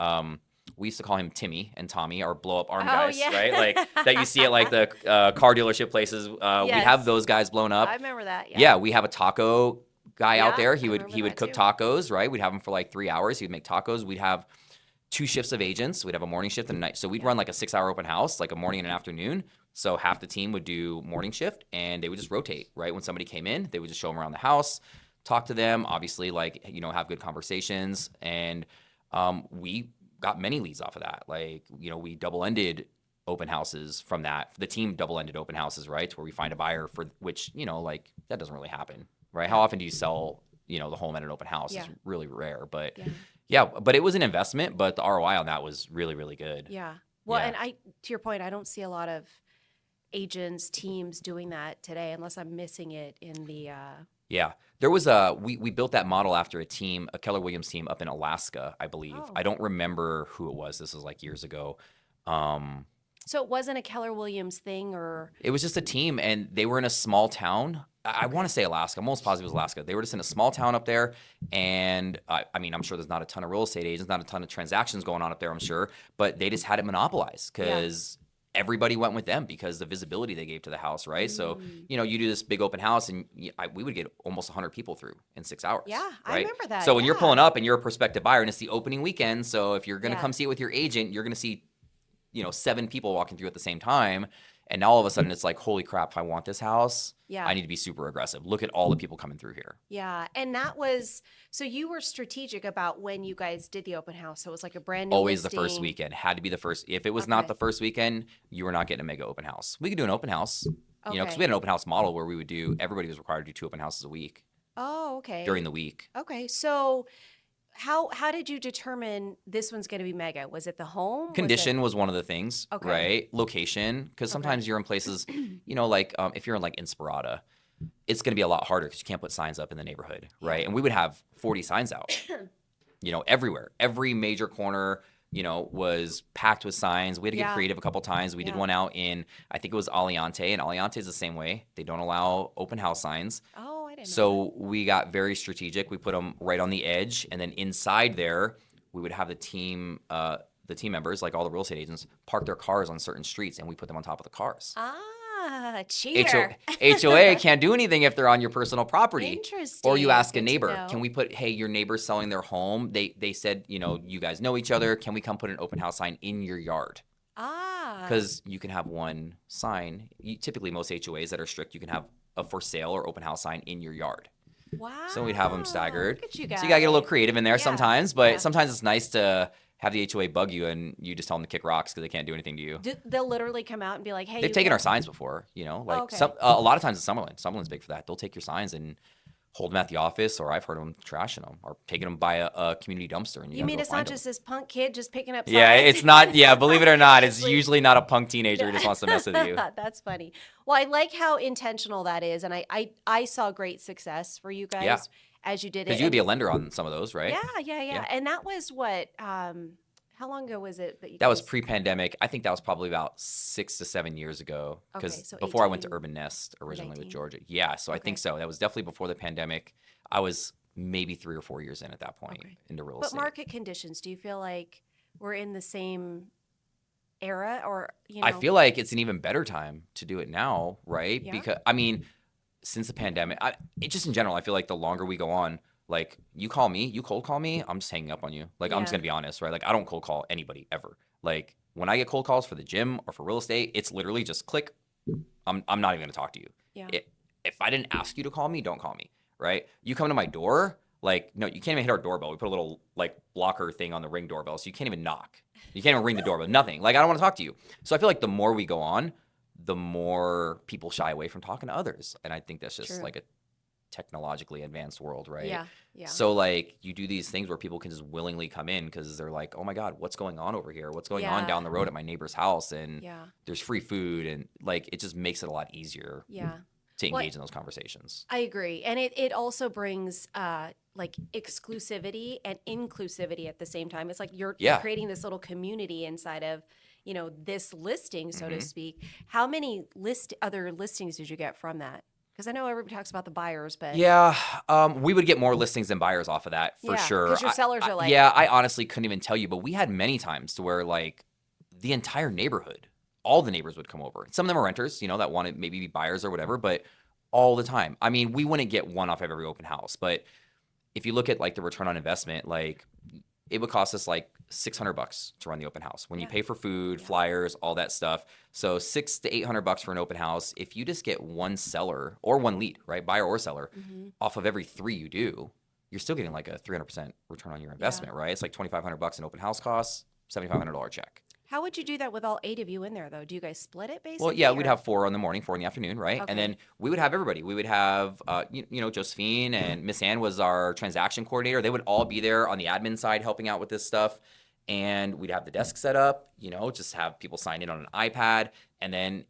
we used to call him Timmy and Tommy, our blow up arm guys, yeah. right? Like that you see at like the car dealership places. We'd Yes. have those guys blown up. I remember that. Yeah. Yeah, we have a taco guy out there. I He would remember that cook too. tacos, right? We'd have him for like 3 hours. He would make tacos. We'd have 2 shifts of agents. We'd have a morning shift and a night. So we'd run like a 6-hour open house, like a morning and an afternoon. So half the team would do morning shift and they would just rotate, right? When somebody came in, they would just show them around the house, talk to them, obviously like, you know, have good conversations. And we got many leads off of that. Like, you know, we double-ended open houses from that. The team double-ended open houses, right? To where we find a buyer for which, you know, like that doesn't really happen, right? How often do you sell, you know, the home at an open house? It's really rare, but yeah, but it was an investment, but the ROI on that was really, really good. Yeah. Well, and to your point, I don't see a lot of agents, teams doing that today, unless I'm missing it in the. Yeah, there was we built that model after a team, a Keller Williams team up in Alaska, I believe. Oh. I don't remember who it was. This was like years ago. So it wasn't a Keller Williams thing, or It was just a team, and they were in a small town. I want to say Alaska. I'm almost positive it was Alaska. They were just in a small town up there, and I mean, I'm sure there's not a ton of real estate agents, not a ton of transactions going on up there, I'm sure, but they just had it monopolized because everybody went with them because the visibility they gave to the house, right? So, you know, you do this big open house, and we would get almost 100 people through in 6 hours. Yeah, right? I remember that. So when you're pulling up and you're a prospective buyer, and it's the opening weekend, so if you're going to Yeah. come see it with your agent, you're going to see, you know, 7 people walking through at the same time. And now all of a sudden it's like, holy crap, if I want this house, I need to be super aggressive. Look at all the people coming through here. Yeah. And that was, so you were strategic about when you guys did the open house. So it was like a brand new Always listing. the first weekend. Had to be the first. If it was not the first weekend, you were not getting a mega open house. We could do an open house, you know, because we had an open house model where we would do, everybody was required to do 2 open houses a week. Oh, okay. During the week. Okay. So how did you determine this one's going to be mega? Was it the home? Condition was one of the things, right? Location, because sometimes you're in places, you know, like if you're in like Inspirata, it's going to be a lot harder because you can't put signs up in the neighborhood, right? And we would have 40 signs out, you know, everywhere. Every major corner, you know, was packed with signs. We had to get creative a couple times. We did one out in, I think it was Aliante, and Aliante is the same way. They don't allow open house signs. Oh, I didn't know So we got very strategic. We put them right on the edge, and then inside there, we would have the team members, like all the real estate agents, park their cars on certain streets, and we put them on top of the cars. Cheater. HOA can't do anything if they're on your personal property. Interesting. Or you ask a Good to neighbor, know. can we put, hey, your neighbor's selling their home. They said, you know, you guys know each other. Can we come put an open house sign in your yard? Because you can have one sign. Typically, most HOAs that are strict, you can have a for sale or open house sign in your yard. Wow. So we'd have them staggered. Look at you guys. So you got to get a little creative in there Yeah. sometimes, but sometimes it's nice to have the HOA bug you and you just tell them to kick rocks because they can't do anything to you. They'll literally come out and be like, hey. They've taken our signs before, you know, like okay. a lot of times it's Summerlin. Summerlin's big for that. They'll take your signs and hold them at the office, or I've heard them trashing them or taking them by a community dumpster. And You mean it's not just this punk kid just picking up signs? Yeah, it's not. Yeah, believe it or not, it's usually not a punk teenager who just wants to mess with you. That's funny. Well, I like how intentional that is. And I saw great success for you guys as you did it. Because you would be a lender on some of those, right? Yeah. And that was what, how long ago was it that you That was guys- pre-pandemic. I think that was probably about 6 to 7 years ago. Because Okay, so before I went to 18 Urban Nest originally with 19? Georgia. Yeah, so I think so. That was definitely before the pandemic. I was maybe 3 or 4 years in at that point into real But estate. market conditions, do you feel like we're in the same era, or, you know? I feel like it's an even better time to do it now, right? Yeah. Because, I mean, since the pandemic, just in general, I feel like the longer we go on, like you call me, you cold call me, I'm just hanging up on you. Like, I'm just Yeah. gonna be honest, right? Like, I don't cold call anybody ever. Like, when I get cold calls for the gym or for real estate, it's literally just click. I'm not even gonna talk to you. Yeah. If I didn't ask you to call me, don't call me, right? You come to my door, like, no, you can't even hit our doorbell. We put a little like blocker thing on the Ring doorbell, so you can't even knock. You can't even ring the doorbell. Nothing. Like, I don't want to talk to you. So I feel like the more we go on, the more people shy away from talking to others, and I think that's just True. like a technologically advanced world, right? Yeah. So like you do these things where people can just willingly come in because they're like, oh my God, what's going on over here? What's going on down the road at my neighbor's house? And there's free food, and like it just makes it a lot easier to engage in those conversations. I agree. And it also brings like exclusivity and inclusivity at the same time. It's like you're Yeah. creating this little community inside of, this listing, so to Mhm. speak. How many other listings did you get from that? Because I know everybody talks about the buyers, but Yeah, we would get more listings than buyers off of that for yeah, sure. because your sellers are like, Yeah, I honestly couldn't even tell you, but we had many times to where like the entire neighborhood, all the neighbors would come over. Some of them are renters, that want to maybe be buyers or whatever, but all the time. I mean, we wouldn't get one off of every open house, but if you look at like the return on investment, like it would cost us like $600 to run the open house when you Yeah. pay for food, Yeah. flyers, all that stuff. So $600 to $800 for an open house. If you just get one seller or one lead, right, buyer or seller, off of every 3 you do, you're still getting like a 300% return on your investment, right? It's like $2,500 in open house costs, $7,500 check. How would you do that with all 8 of you in there, though? Do you guys split it basically? Well, yeah, we'd have 4 in the morning, 4 in the afternoon, right? Okay. And then we would have everybody. We would have, Josephine and Miss Ann was our transaction coordinator. They would all be there on the admin side helping out with this stuff. And we'd have the desk set up, just have people sign in on an iPad. And then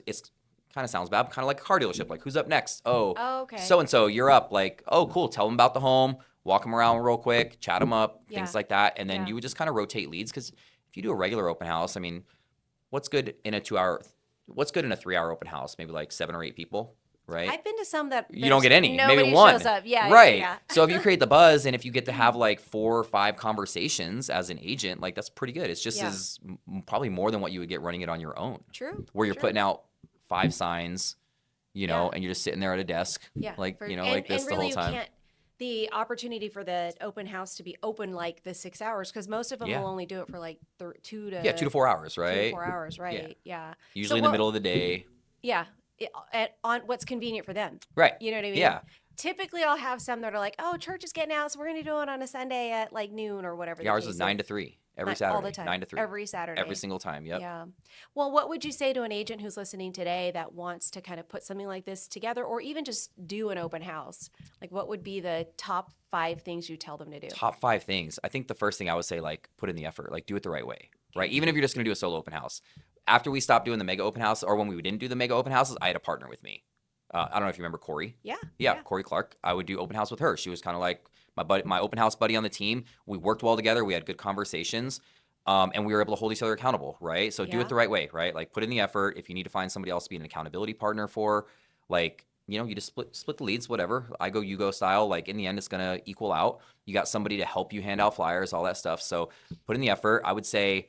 it's kind of sounds bad, kind of like a car dealership. Like, who's up next? Oh, okay. so-and-so, you're up. Like, oh, cool. Tell them about the home. Walk them around real quick. Chat them up, things like that. And then you would just kind of rotate leads because if you do a regular open house, I mean, what's good in a 3-hour open house? Maybe like 7 or 8 people, right? I've been to some that You don't get any. Nobody Maybe one. shows up. Yeah, right. Yeah. So if you create the buzz and if you get to have like 4 or 5 conversations as an agent, like that's pretty good. It's just as probably more than what you would get running it on your own. True. Where you're putting out 5 signs, and you're just sitting there at a desk, like like this the whole time. The opportunity for the open house to be open like the 6 hours, because most of them will only do it for like 2 to 4 hours, right? 2 to 4 hours, right? Yeah. Usually in the middle of the day. Yeah. On what's convenient for them. Right. You know what I mean? Yeah. Typically, I'll have some that are like, oh, church is getting out, so we're going to do it on a Sunday at like noon or whatever. Ours is 9 to 3 every Saturday. All the time. 9 to 3. Every Saturday. Every single time. Yep. Yeah. Well, what would you say to an agent who's listening today that wants to kind of put something like this together or even just do an open house? Like, what would be the top 5 things you tell them to do? Top 5 things. I think the first thing I would say, like, put in the effort. Like, do it the right way, right? Even if you're just going to do a solo open house. After we stopped doing the mega open house, or when we didn't do the mega open houses, I had a partner with me. I don't know if you remember Corey. Yeah. Corey Clark. I would do open house with her. She was kind of like my open house buddy on the team. We worked well together. We had good conversations. And we were able to hold each other accountable, right? So do it the right way, right? Like put in the effort. If you need to find somebody else to be an accountability partner for, like, you just split the leads, whatever. I go, you go style. Like in the end, it's going to equal out. You got somebody to help you hand out flyers, all that stuff. So put in the effort. I would say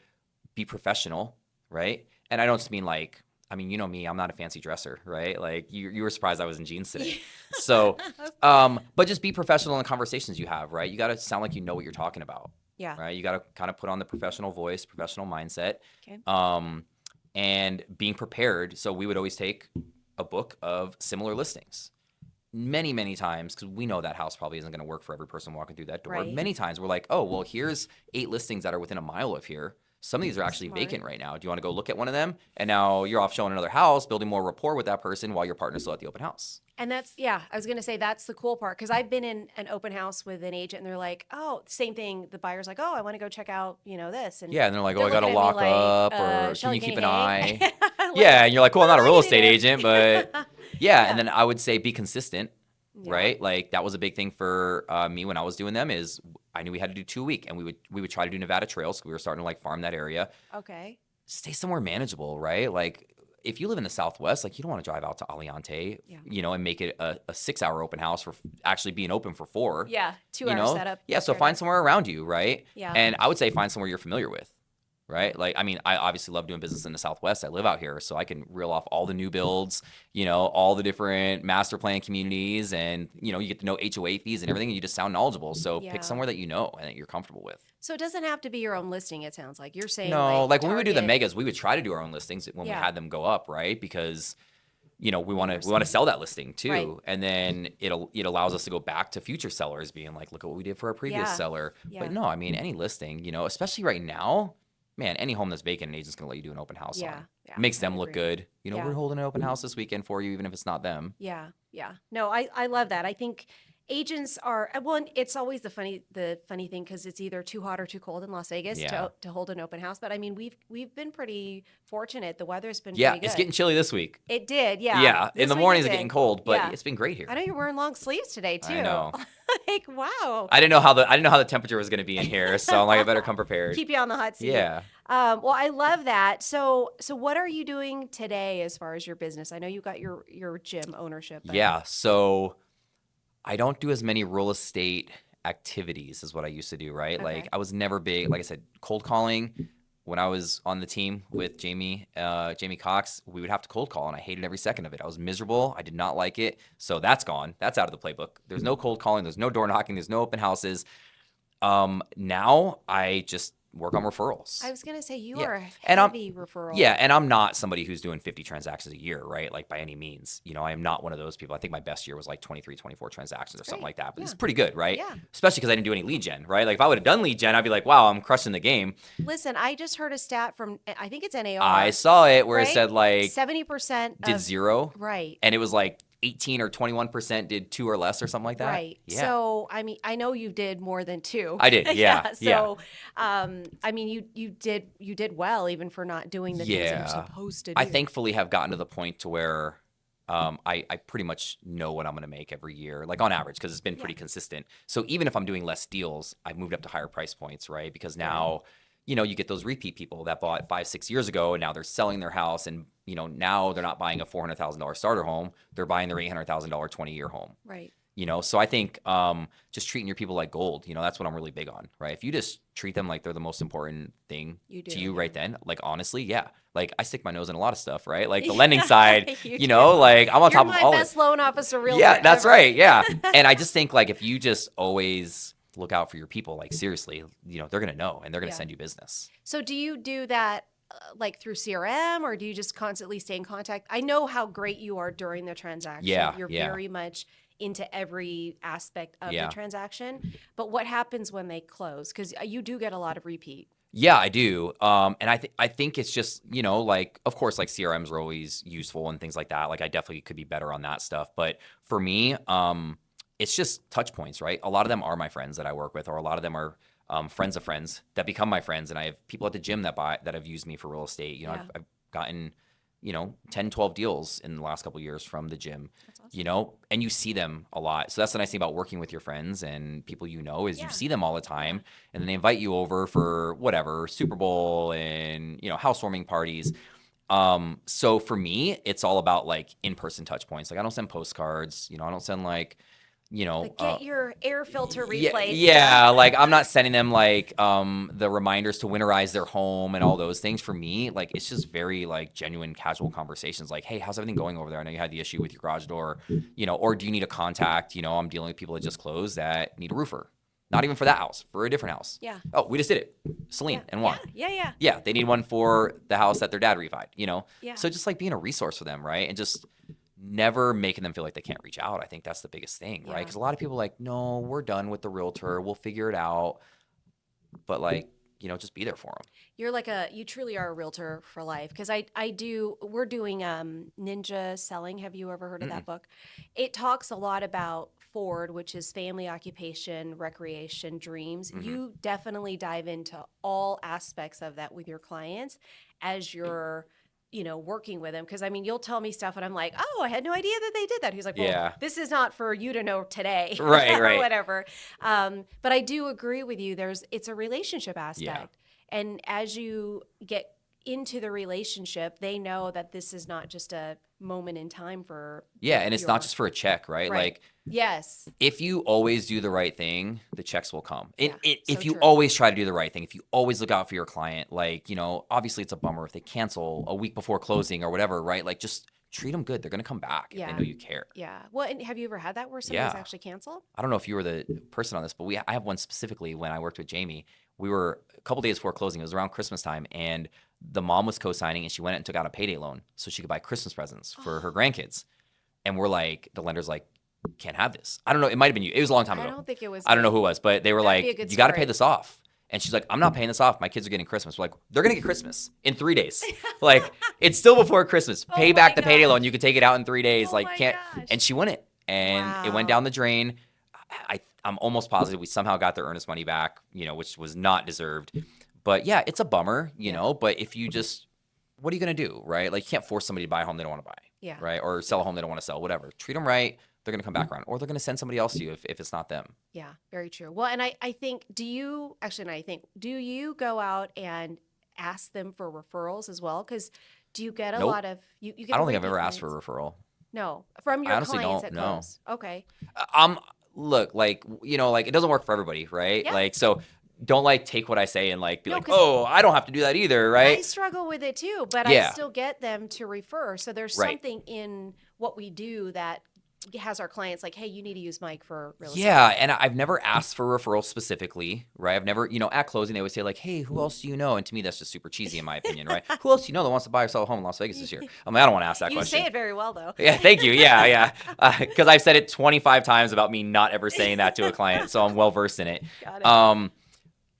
be professional, right? And I don't just mean like, I mean, you know me, I'm not a fancy dresser, right? Like you were surprised I was in jeans today. So, but just be professional in the conversations you have, right? You got to sound like you know what you're talking about. Yeah. Right. You got to kind of put on the professional voice, professional mindset. Okay. And being prepared. So we would always take a book of similar listings. Many, many times, because we know that house probably isn't going to work for every person walking through that door. Right. Many times we're like, oh, well, here's 8 listings that are within a mile of here. Some of these are actually vacant right now. Do you want to go look at one of them? And now you're off showing another house, building more rapport with that person while your partner's still at the open house. And I was going to say, that's the cool part. Because I've been in an open house with an agent and they're like, oh, same thing. The buyer's like, oh, I want to go check out, this. And yeah. And they're like, oh, I got to lock up or Shelly, can you keep an eye? Like, yeah. And you're like, well, I'm not a real estate do. agent, but yeah. And then I would say be consistent, right? Like that was a big thing for me when I was doing them is I knew we had to do 2 a week and we would try to do Nevada trails. We were starting to like farm that area. Okay. Stay somewhere manageable, right? Like if you live in the Southwest, like you don't want to drive out to Aliante, and make it a 6-hour open house for actually being open for 4. Yeah. 2 hour setup. Yeah. So find somewhere around you, right? Yeah. And I would say find somewhere you're familiar with. Right. Like, I mean, I obviously love doing business in the Southwest. I live out here, so I can reel off all the new builds, all the different master plan communities and, you get to know HOA fees and everything. And you just sound knowledgeable. So pick somewhere that you know and that you're comfortable with. So it doesn't have to be your own listing. It sounds like you're saying. No, like when we would do the target. megas, we would try to do our own listings when we had them go up. Right. Because, we want to sell that listing too. Right. And then it allows us to go back to future sellers being like, look at what we did for our previous seller. Yeah. But no, I mean, any listing, especially right now. Man, any home that's vacant, an agent's going to let you do an open house on. Yeah. It makes them look good. We're holding an open house this weekend for you, even if it's not them. Yeah. Yeah. No, I love that. I think Agents are well, and it's always the funny thing because it's either too hot or too cold in Las Vegas Yeah. to hold an open house. But I mean, we've been pretty fortunate. The weather's been Yeah, pretty good. it's getting chilly this week. It did, yeah. Yeah, in This the week mornings it it's did. getting cold, but Yeah. it's been great here. I know you're wearing long sleeves today too. I know. Like, wow. I didn't know how the temperature was going to be in here, so I'm like, I better come prepared. Keep you on the hot seat. Yeah. Well, I love that. So what are you doing today as far as your business? I know you got your gym ownership. But... Yeah. So I don't do as many real estate activities as what I used to do, right? Okay. Like I was never big, like I said, cold calling. When I was on the team with Jamie Cox, we would have to cold call, and I hated every second of it. I was miserable. I did not like it. So that's gone. That's out of the playbook. There's no cold calling. There's no door knocking. There's no open houses. Now I just work on referrals. I was going to say you Yeah. are a And I'm- heavy referral. Yeah, and I'm not somebody who's doing 50 transactions a year, right? Like by any means. You know, I am not one of those people. I think my best year was like 23, 24 transactions or something great. like that. But Yeah. it's pretty good, right? Yeah. Especially because I didn't do any lead gen, right? Like if I would have done lead gen, I'd be like, wow, I'm crushing the game. Listen, I just heard a stat from, I think it's NAR. I saw it where right? it said like 70% did zero. Right. And it was like 18 or 21% did 2 or less or something like that. Right. Yeah. So, I mean, I know you did more than 2. I did. Yeah. So, I mean, you did well even for not doing the things that you're supposed to do. I thankfully have gotten to the point to where I pretty much know what I'm going to make every year, like on average, because it's been pretty consistent. So even if I'm doing less deals, I've moved up to higher price points, right? Because now, you know, you get those repeat people that bought 5-6 years ago, and now they're selling their house, and you know, now they're not buying a $400,000 starter home; they're buying their $800,000 20-year home. Right. You know, so I think just treating your people like gold, you know, that's what I'm really big on, right? If you just treat them like they're the most important thing to you right then, like honestly, yeah. Like I stick my nose in a lot of stuff, right? Like the lending side, you know, like I'm on top of all You're my best loan officer realtor. Yeah, that's ever. right. Yeah. And I just think like if you just always look out for your people, like seriously, you know, they're going to know and they're going to send you business. So do you do that like through CRM, or do you just constantly stay in contact? I know how great you are during the transaction. Yeah, You're very much into every aspect of the transaction. But what happens when they close? Because you do get a lot of repeat. Yeah, I do. And I think it's just, you know, like, of course, like CRMs are always useful and things like that. Like I definitely could be better on that stuff. But for me, it's just touch points, right? A lot of them are my friends that I work with, or a lot of them are friends of friends that become my friends. And I have people at the gym that have used me for real estate. You know, I've gotten, you know, 10, 12 deals in the last couple of years from the gym. That's awesome. You know, and you see them a lot. So that's the nice thing about working with your friends and people you know is you see them all the time, and then they invite you over for whatever, Super Bowl and, you know, housewarming parties. So for me, it's all about like in-person touch points. Like I don't send postcards, you know, I don't send like, you know, like get your air filter replaced. Yeah, like I'm not sending them like the reminders to winterize their home and all those things. For me, like it's just very like genuine, casual conversations. Like, hey, how's everything going over there? I know you had the issue with your garage door, you know, or do you need a contact? You know, I'm dealing with people that just closed that need a roofer. Not even for that house, for a different house. Yeah. Oh, we just did it. Celine and Juan. Yeah. Yeah, they need one for the house that their dad refied, you know? Yeah. So just like being a resource for them, right? And just never making them feel like they can't reach out. I think that's the biggest thing, right? Because a lot of people are like, no, we're done with the realtor. We'll figure it out. But like, you know, just be there for them. You're like you truly are a realtor for life. Because we're doing Ninja Selling. Have you ever heard of that book? It talks a lot about Ford, which is family, occupation, recreation, dreams. You definitely dive into all aspects of that with your clients as you're, you know, working with them. Because I mean, you'll tell me stuff and I'm like, oh, I had no idea that they did that. He's like, well, this is not for you to know today. Right. Or whatever. But I do agree with you. It's a relationship aspect. Yeah. And as you get into the relationship, they know that this is not just a moment in time for and it's not just for a check, right? Like yes, if you always do the right thing, the checks will come. If you true. always try to do the right thing, if you always look out for your client, like, you know, obviously it's a bummer if they cancel a week before closing or whatever, right? Like just treat them good. They're going to come back if they know you care. Yeah. Well, and have you ever had that where somebody's actually canceled? I don't know if you were the person on this, but I have one specifically when I worked with Jamie. We were a couple days before closing. It was around Christmas time, and the mom was co-signing, and she went and took out a payday loan so she could buy Christmas presents for her grandkids. And we're like, the lender's like, can't have this. I don't know. It might have been you. It was a long time ago. I don't think it was. I don't know who it was, but they were like, you got to pay this off. And she's like, I'm not paying this off. My kids are getting Christmas. We're like, they're going to get Christmas in 3 days. Like, it's still before Christmas. Pay back the payday loan. You can take it out in 3 days. Can't. And she wouldn't. And it went down the drain. I'm almost positive we somehow got their earnest money back, which was not deserved. But yeah, it's a bummer, but if you just, what are you going to do, right? Like, you can't force somebody to buy a home they don't want to buy, Yeah. right? Or sell a home they don't want to sell, whatever. Treat them right. They're going to come back around, or they're going to send somebody else to you if it's not them. Yeah, very true. Well, and I think, do you go out and ask them for referrals as well? Because do you get a Nope. lot of, you get I the don't think I've repeat ever asked for clients? a referral. No, from I your honestly clients don't at know. close. Okay. Look, like, like, it doesn't work for everybody, right? Yeah. Like, so don't like take what I say and like be No, like, 'cause oh, I don't have to do that either, I right? struggle with it too, but I Yeah. still get them to refer. So there's Right. something in what we do that has our clients like, hey, you need to use Mike for real estate. Yeah, and I've never asked for referrals specifically, right? I've never, at closing, they always say like, hey, who else do you know? And to me, that's just super cheesy in my opinion, right? Who else do you know that wants to buy or sell a home in Las Vegas this year? I mean, I don't want to ask that You question. say it very well, though. Yeah, thank you. Yeah. Because I've said it 25 times about me not ever saying that to a client, so I'm well versed in it. Got it.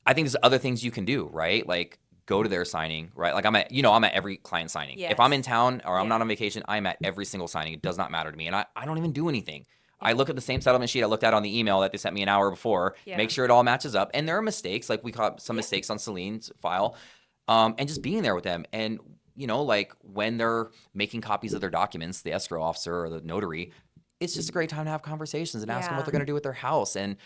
I think there's other things you can do, right? Like, go to their signing, right? Like, I'm at every client signing. Yes. If I'm in town or I'm Yeah. not on vacation, I'm at every single signing. It does not matter to me. And I don't even do anything. Yeah. I look at the same settlement sheet I looked at on the email that they sent me an hour before, Yeah. make sure it all matches up. And there are mistakes, like we caught some Yeah. mistakes on Celine's file, and just being there with them. And, like, when they're making copies of their documents, the escrow officer or the notary, it's just a great time to have conversations and ask them what Yeah. they're going to do with their house. And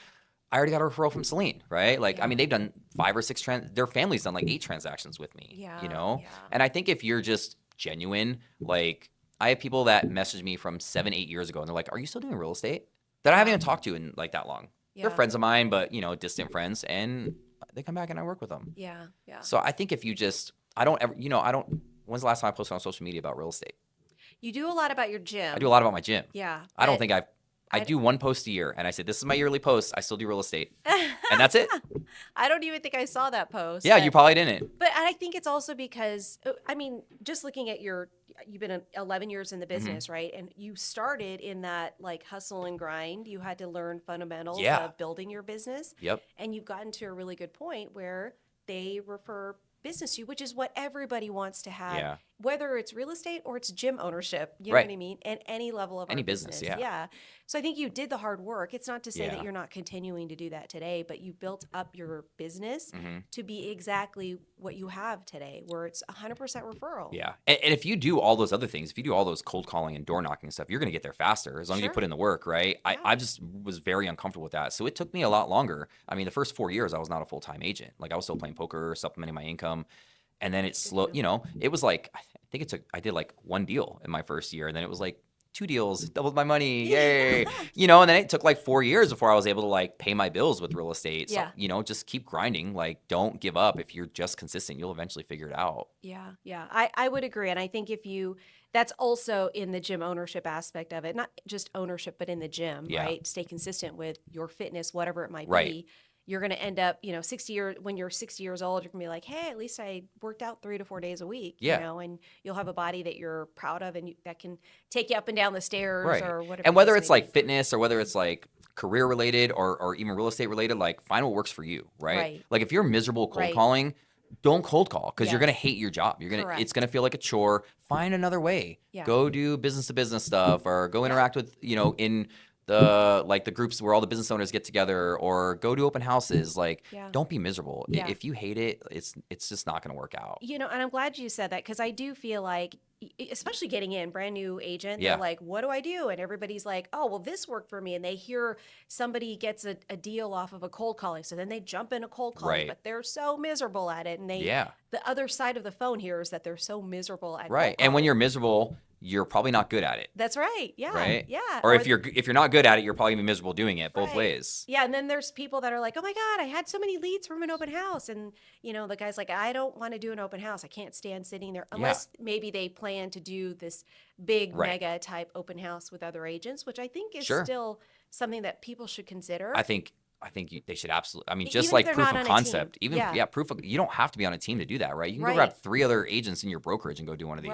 I already got a referral from Celine, right? Like, Yeah. I mean, they've done 5 or 6 their family's done like 8 transactions with me, Yeah. Yeah. And I think if you're just genuine, like, I have people that message me from 7, 8 years ago, and they're like, "Are you still doing real estate?" That I haven't even talked to in like that long. They're Yeah. friends of mine, but distant friends, and they come back and I work with them. Yeah. Yeah. So I think if you just, when's the last time I posted on social media about real estate? You do a lot about your gym. I do a lot about my gym. Yeah. I don't but- think I do one post a year, and I said, this is my yearly post. I still do real estate. And that's it. I don't even think I saw that post. Yeah, but- you probably didn't. But I think it's also because, I mean, just looking at you've been 11 years in the business, right? And you started in that like hustle and grind. You had to learn fundamentals Yeah. of building your business. Yep. And you've gotten to a really good point where they refer business to you, which is what everybody wants to have, Yeah. whether it's real estate or it's gym ownership, you know Right. what I mean? And any level of Any our business, yeah. So I think you did the hard work. It's not to say that Yeah. you're not continuing to do that today, but you built up your business Mhm. to be exactly what you have today, where it's 100% referral. Yeah. And if you do all those other things, if you do all those cold calling and door knocking and stuff, you're going to get there faster as long as you Sure. put in the work, right? Yeah. I just was very uncomfortable with that. So it took me a lot longer. I mean, the first 4 years, I was not a full-time agent. Like, I was still playing poker, supplementing my income. And then it's slow, it was like, I did like 1 deal in my first year. And then it was like 2 deals, doubled my money. Yay. And then it took like 4 years before I was able to like pay my bills with real estate. So, Yeah. just keep grinding. Like, don't give up. If you're just consistent, you'll eventually figure it out. Yeah. I would agree. And I think that's also in the gym ownership aspect of it, not just ownership, but in the gym, Yeah. right? Stay consistent with your fitness, whatever it might Right. be. You're going to end up, when you're 60 years old, you're going to be like, hey, at least I worked out 3 to 4 days a week, Yeah. and you'll have a body that you're proud of and that can take you up and down the stairs Right. or whatever. And the whether case it's may like be. fitness or whether it's like career related or even real estate related, like, find what works for you, right? Right. Like, if you're miserable cold Right. calling, don't cold call, because you're Yes. gonna hate your job. Correct. It's gonna feel like a chore. Find another way. Yeah. Go do business to business stuff, or go interact with, in the groups where all the business owners get together, or go to open houses. Like, Yeah. don't be miserable. Yeah. If you hate it, it's just not gonna work out. And I'm glad you said that, because I do feel like, especially getting in brand new agent, Yeah. they're like, what do I do? And everybody's like, oh, well, this worked for me. And they hear somebody gets a deal off of a cold calling. So then they jump into cold calling, Right. but they're so miserable at it. And Yeah. the other side of the phone here is that they're so miserable at Right. cold And when calling. you're miserable, you're probably not good at it. That's right. Yeah. Right? Yeah. Or if you're not good at it, you're probably gonna be miserable doing it both Right. ways. Yeah, and then there's people that are like, oh my God, I had so many leads from an open house. And, the guy's like, I don't want to do an open house. I can't stand sitting there unless maybe they plan to do this big Right. mega type open house with other agents, which I think is Sure. still something that people should consider. I think they should absolutely. I mean, Even just if like they're proof not of on a concept. team. Even Yeah. proof of, you don't have to be on a team to do that, right? You can go Right. grab 3 other agents in your brokerage and go do one of these.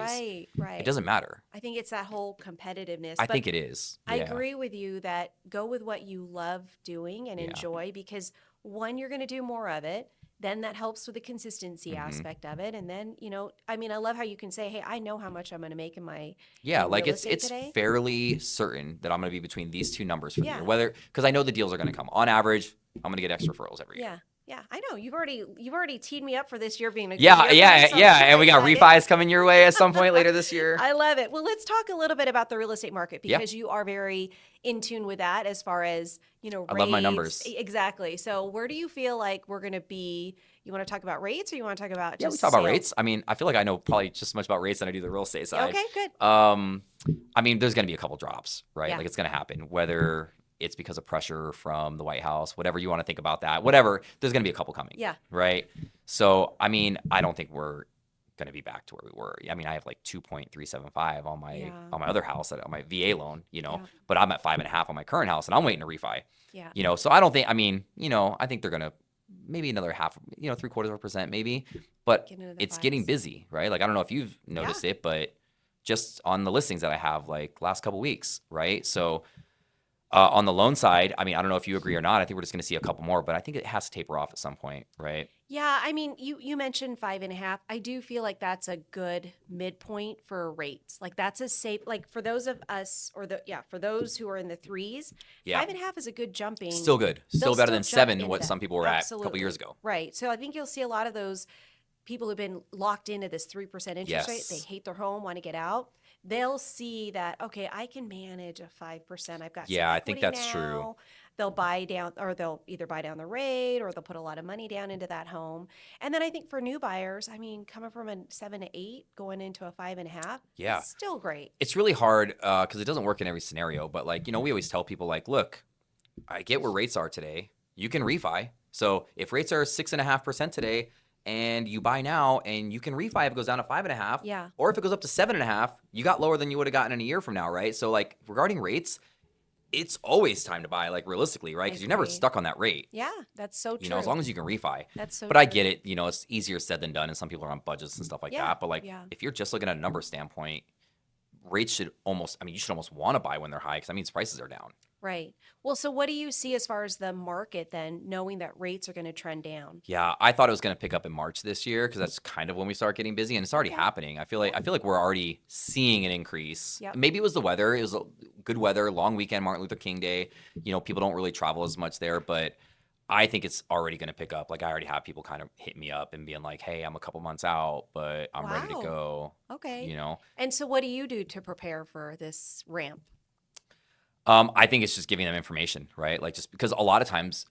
Right. It doesn't matter. I think it's that whole competitiveness. I but think it is. I Yeah. agree with you that go with what you love doing and Yeah. enjoy, because one, you're going to do more of it. then that helps with the consistency Mm-hmm. aspect of it. And then, I mean, I love how you can say, hey, I know how much I'm going to make in Like real estate it's today. fairly certain that I'm going to be between these two numbers for the Yeah. year, because I know the deals are going to come. On average, I'm going to get extra referrals every year. Yeah, I know. You've already teed me up for this year being a good Yeah, year for me, so I'm super and we got excited. refis coming your way at some point later this year. I love it. Well, let's talk a little bit about the real estate market Yeah. because you are very in tune with that as far as, I rates. love my numbers. Exactly. So where do you feel like we're going to be? You want to talk about rates or you want to talk about Yeah, just we talk about sales? rates. I mean, I feel like I know probably just as much about rates than I do the real estate side. Okay, good. I mean, there's going to be a couple drops, right? Yeah. Like it's going to happen, whether it's because of pressure from the White House, whatever you want to think about that, whatever, there's going to be a couple coming. Yeah. Right. So, I mean, I don't think we're going to be back to where we were. I mean, I have like 2.375 on my other house, on my VA loan, but I'm at 5.5 on my current house and I'm waiting to refi. Yeah. So I don't think, I mean, I think they're going to maybe another half, 0.75% maybe, but it's getting busy, right? Like, I don't know if you've noticed it, but just on the listings that I have like last couple weeks, right? So on the loan side, I mean, I don't know if you agree or not. I think we're just going to see a couple more, but I think it has to taper off at some point, right? Yeah, I mean, you mentioned 5.5. I do feel like that's a good midpoint for rates. Like that's a safe, like for those of us, for those who are in the threes, 5.5 is a good jumping. Still good, still better than 7, what some people were at a couple years ago. Right. So I think you'll see a lot of those people who've been locked into this 3% interest rate. They hate their home, want to get out. They'll see that, okay, I can manage a 5%. I've got some I think that's now. true. They'll buy down, or they'll either buy down the rate, or they'll put a lot of money down into that home. And then I think for new buyers, I mean, coming from a 7 to 8, going into a 5.5, it's still great. It's really hard because it doesn't work in every scenario. But like, we always tell people like, look, I get where rates are today. You can refi. So if rates are 6.5% today, and you buy now and you can refi if it goes down to 5.5, or if it goes up to 7.5, you got lower than you would have gotten in a year from now, right? So like regarding rates, it's always time to buy, like realistically, right? Because you're never stuck on that rate. Yeah, that's so true. As long as you can refi. That's so But true. I get it, it's easier said than done, and some people are on budgets and stuff like that. But like, if you're just looking at a number standpoint, rates should almost, you should almost want to buy when they're high because that means prices are down. Right. Well, so what do you see as far as the market then, knowing that rates are going to trend down? Yeah, I thought it was going to pick up in March this year because that's kind of when we start getting busy, and it's already happening. I feel like we're already seeing an increase. Yep. Maybe it was the weather. It was good weather, long weekend, Martin Luther King Day. People don't really travel as much there, but I think it's already going to pick up. Like I already have people kind of hit me up and being like, "Hey, I'm a couple months out, but I'm ready to go." Okay. And so what do you do to prepare for this ramp? I think it's just giving them information, right? Like just because a lot of times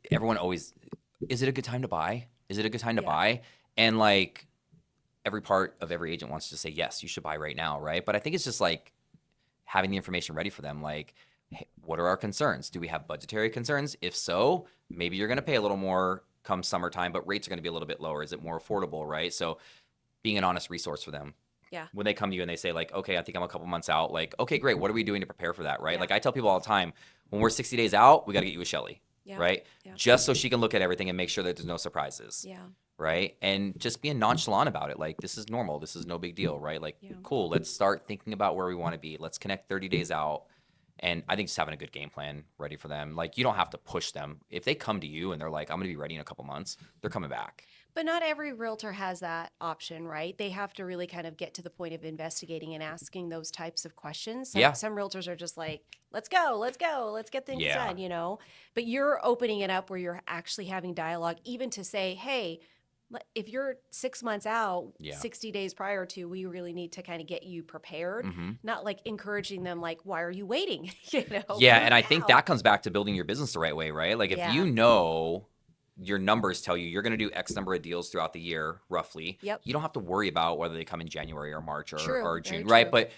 everyone always, is it a good time to buy? Is it a good time to buy? And like every part of every agent wants to say, yes, you should buy right now, right? But I think it's just like having the information ready for them. Like, hey, what are our concerns? Do we have budgetary concerns? If so, maybe you're going to pay a little more come summertime, but rates are going to be a little bit lower. Is it more affordable, right? So being an honest resource for them. Yeah. When they come to you and they say like, okay, I think I'm a couple months out. Like, okay, great. What are we doing to prepare for that, right? Like I tell people all the time, when we're 60 days out, we got to get you a Shelly, right? Yeah. Just so she can look at everything and make sure that there's no surprises. Yeah. Right. And just being nonchalant about it. Like, this is normal. This is no big deal, right? Like, cool. Let's start thinking about where we want to be. Let's connect 30 days out. And I think just having a good game plan ready for them. Like, you don't have to push them. If they come to you and they're like, I'm going to be ready in a couple months, they're coming back. But not every realtor has that option, right? They have to really kind of get to the point of investigating and asking those types of questions. Some realtors are just like, let's go, let's get things done, But you're opening it up where you're actually having dialogue, even to say, hey, if you're 6 months out, 60 days prior to, we really need to kind of get you prepared, not like encouraging them like, why are you waiting? Yeah, and I think that comes back to building your business the right way, right? Like if you know your numbers tell you you're going to do X number of deals throughout the year, roughly, you don't have to worry about whether they come in January or March or June, right? But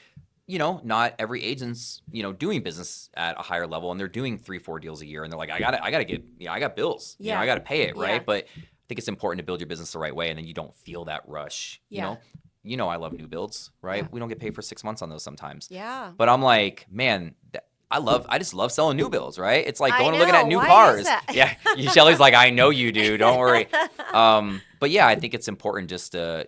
not every agent's, doing business at a higher level and they're doing 3-4 deals a year and they're like, I gotta get, I got bills, I got to pay it, right? But I think it's important to build your business the right way, and then you don't feel that rush. You know, I love new builds, right? We don't get paid for 6 months on those sometimes. Yeah. But I'm like, man, I just love selling new builds, right? It's like going and looking at new Why cars. Is that? Yeah. Shelly's like, I know you do. Don't worry. But yeah, I think it's important just to,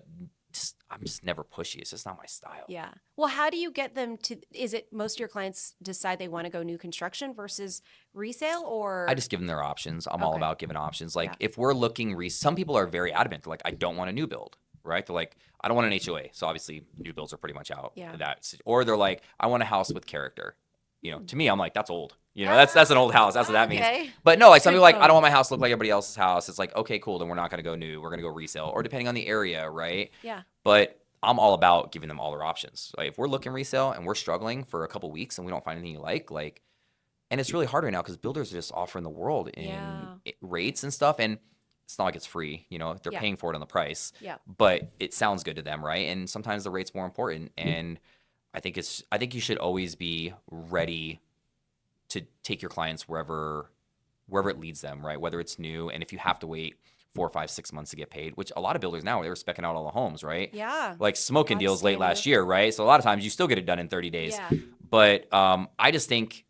I'm just never pushy. It's just not my style. Yeah. Well, how do you get them to, is it most of your clients decide they want to go new construction versus resale, or? I just give them their options. I'm all Okay. about giving options. Like Yeah. if we're looking, some people are very adamant. They're like, I don't want a new build, right? They're like, I don't want an HOA. So obviously new builds are pretty much out. Yeah. Or they're like, I want a house with character. You know, to me, I'm like, that's old. You know, that's an old house. That's what that means. But no, like some people are like, I don't want my house to look like everybody else's house. It's like, okay, cool. Then we're not going to go new. We're going to go resale, or depending on the area, right? Yeah. But I'm all about giving them all their options. Like if we're looking resale and we're struggling for a couple weeks and we don't find anything you like, and it's really hard right now because builders are just offering the world in rates and stuff. And it's not like it's free, you know, they're paying for it on the price, but it sounds good to them. Right. And sometimes the rate's more important. And I think you should always be ready to take your clients wherever it leads them, right? Whether it's new, and if you have to wait 4, 5, 6 months to get paid, which a lot of builders now, they were speccing out all the homes, right? Yeah. Like smoking deals late last year, right? So a lot of times you still get it done in 30 days. Yeah. But I just think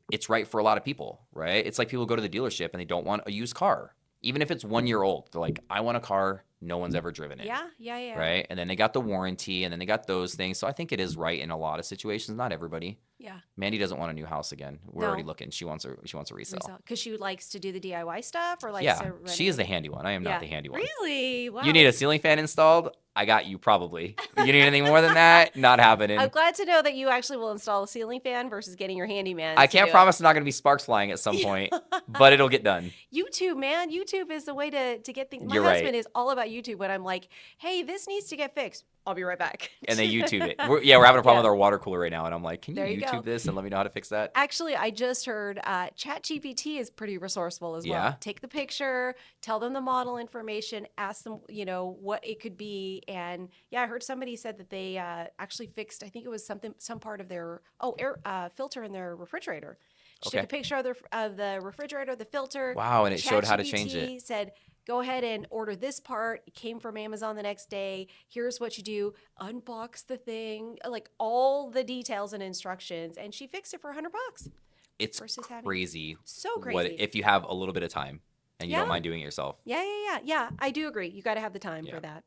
it's right for a lot of people, right? It's like people go to the dealership and they don't want a used car. Even if it's 1 year old, they're like, I want a car no one's ever driven it. Yeah. Right? And then they got the warranty, and then they got those things. So I think it is right in a lot of situations, not everybody. Yeah. Mandy doesn't want a new house again. We're already looking. She wants a resale. Because she likes to do the DIY stuff, or likes to rent she is the handy one. I am not the handy one. Really? Wow. You need a ceiling fan installed? I got you, probably. You need anything more than that? Not happening. I'm glad to know that you actually will install a ceiling fan versus getting your handyman. I can't promise there's not going to be sparks flying at some point, but it'll get done. YouTube, man. YouTube is the way to get things. My husband is all about YouTube when I'm like, hey, this needs to get fixed. I'll be right back. And they YouTube it. We're having a problem with our water cooler right now. And I'm like, can you YouTube this and let me know how to fix that? Actually, I just heard ChatGPT is pretty resourceful as well. Take the picture, tell them the model information, ask them, what it could be. And I heard somebody said that they actually fixed, I think it was some part of their air filter in their refrigerator. She took a picture of the refrigerator, the filter. Wow, and it showed how to change it. Said, go ahead and order this part. It came from Amazon the next day. Here's what you do. Unbox the thing. Like all the details and instructions. And she fixed it for $100. It's crazy. So crazy. If you have a little bit of time and you don't mind doing it yourself. Yeah. I do agree. You got to have the time for that.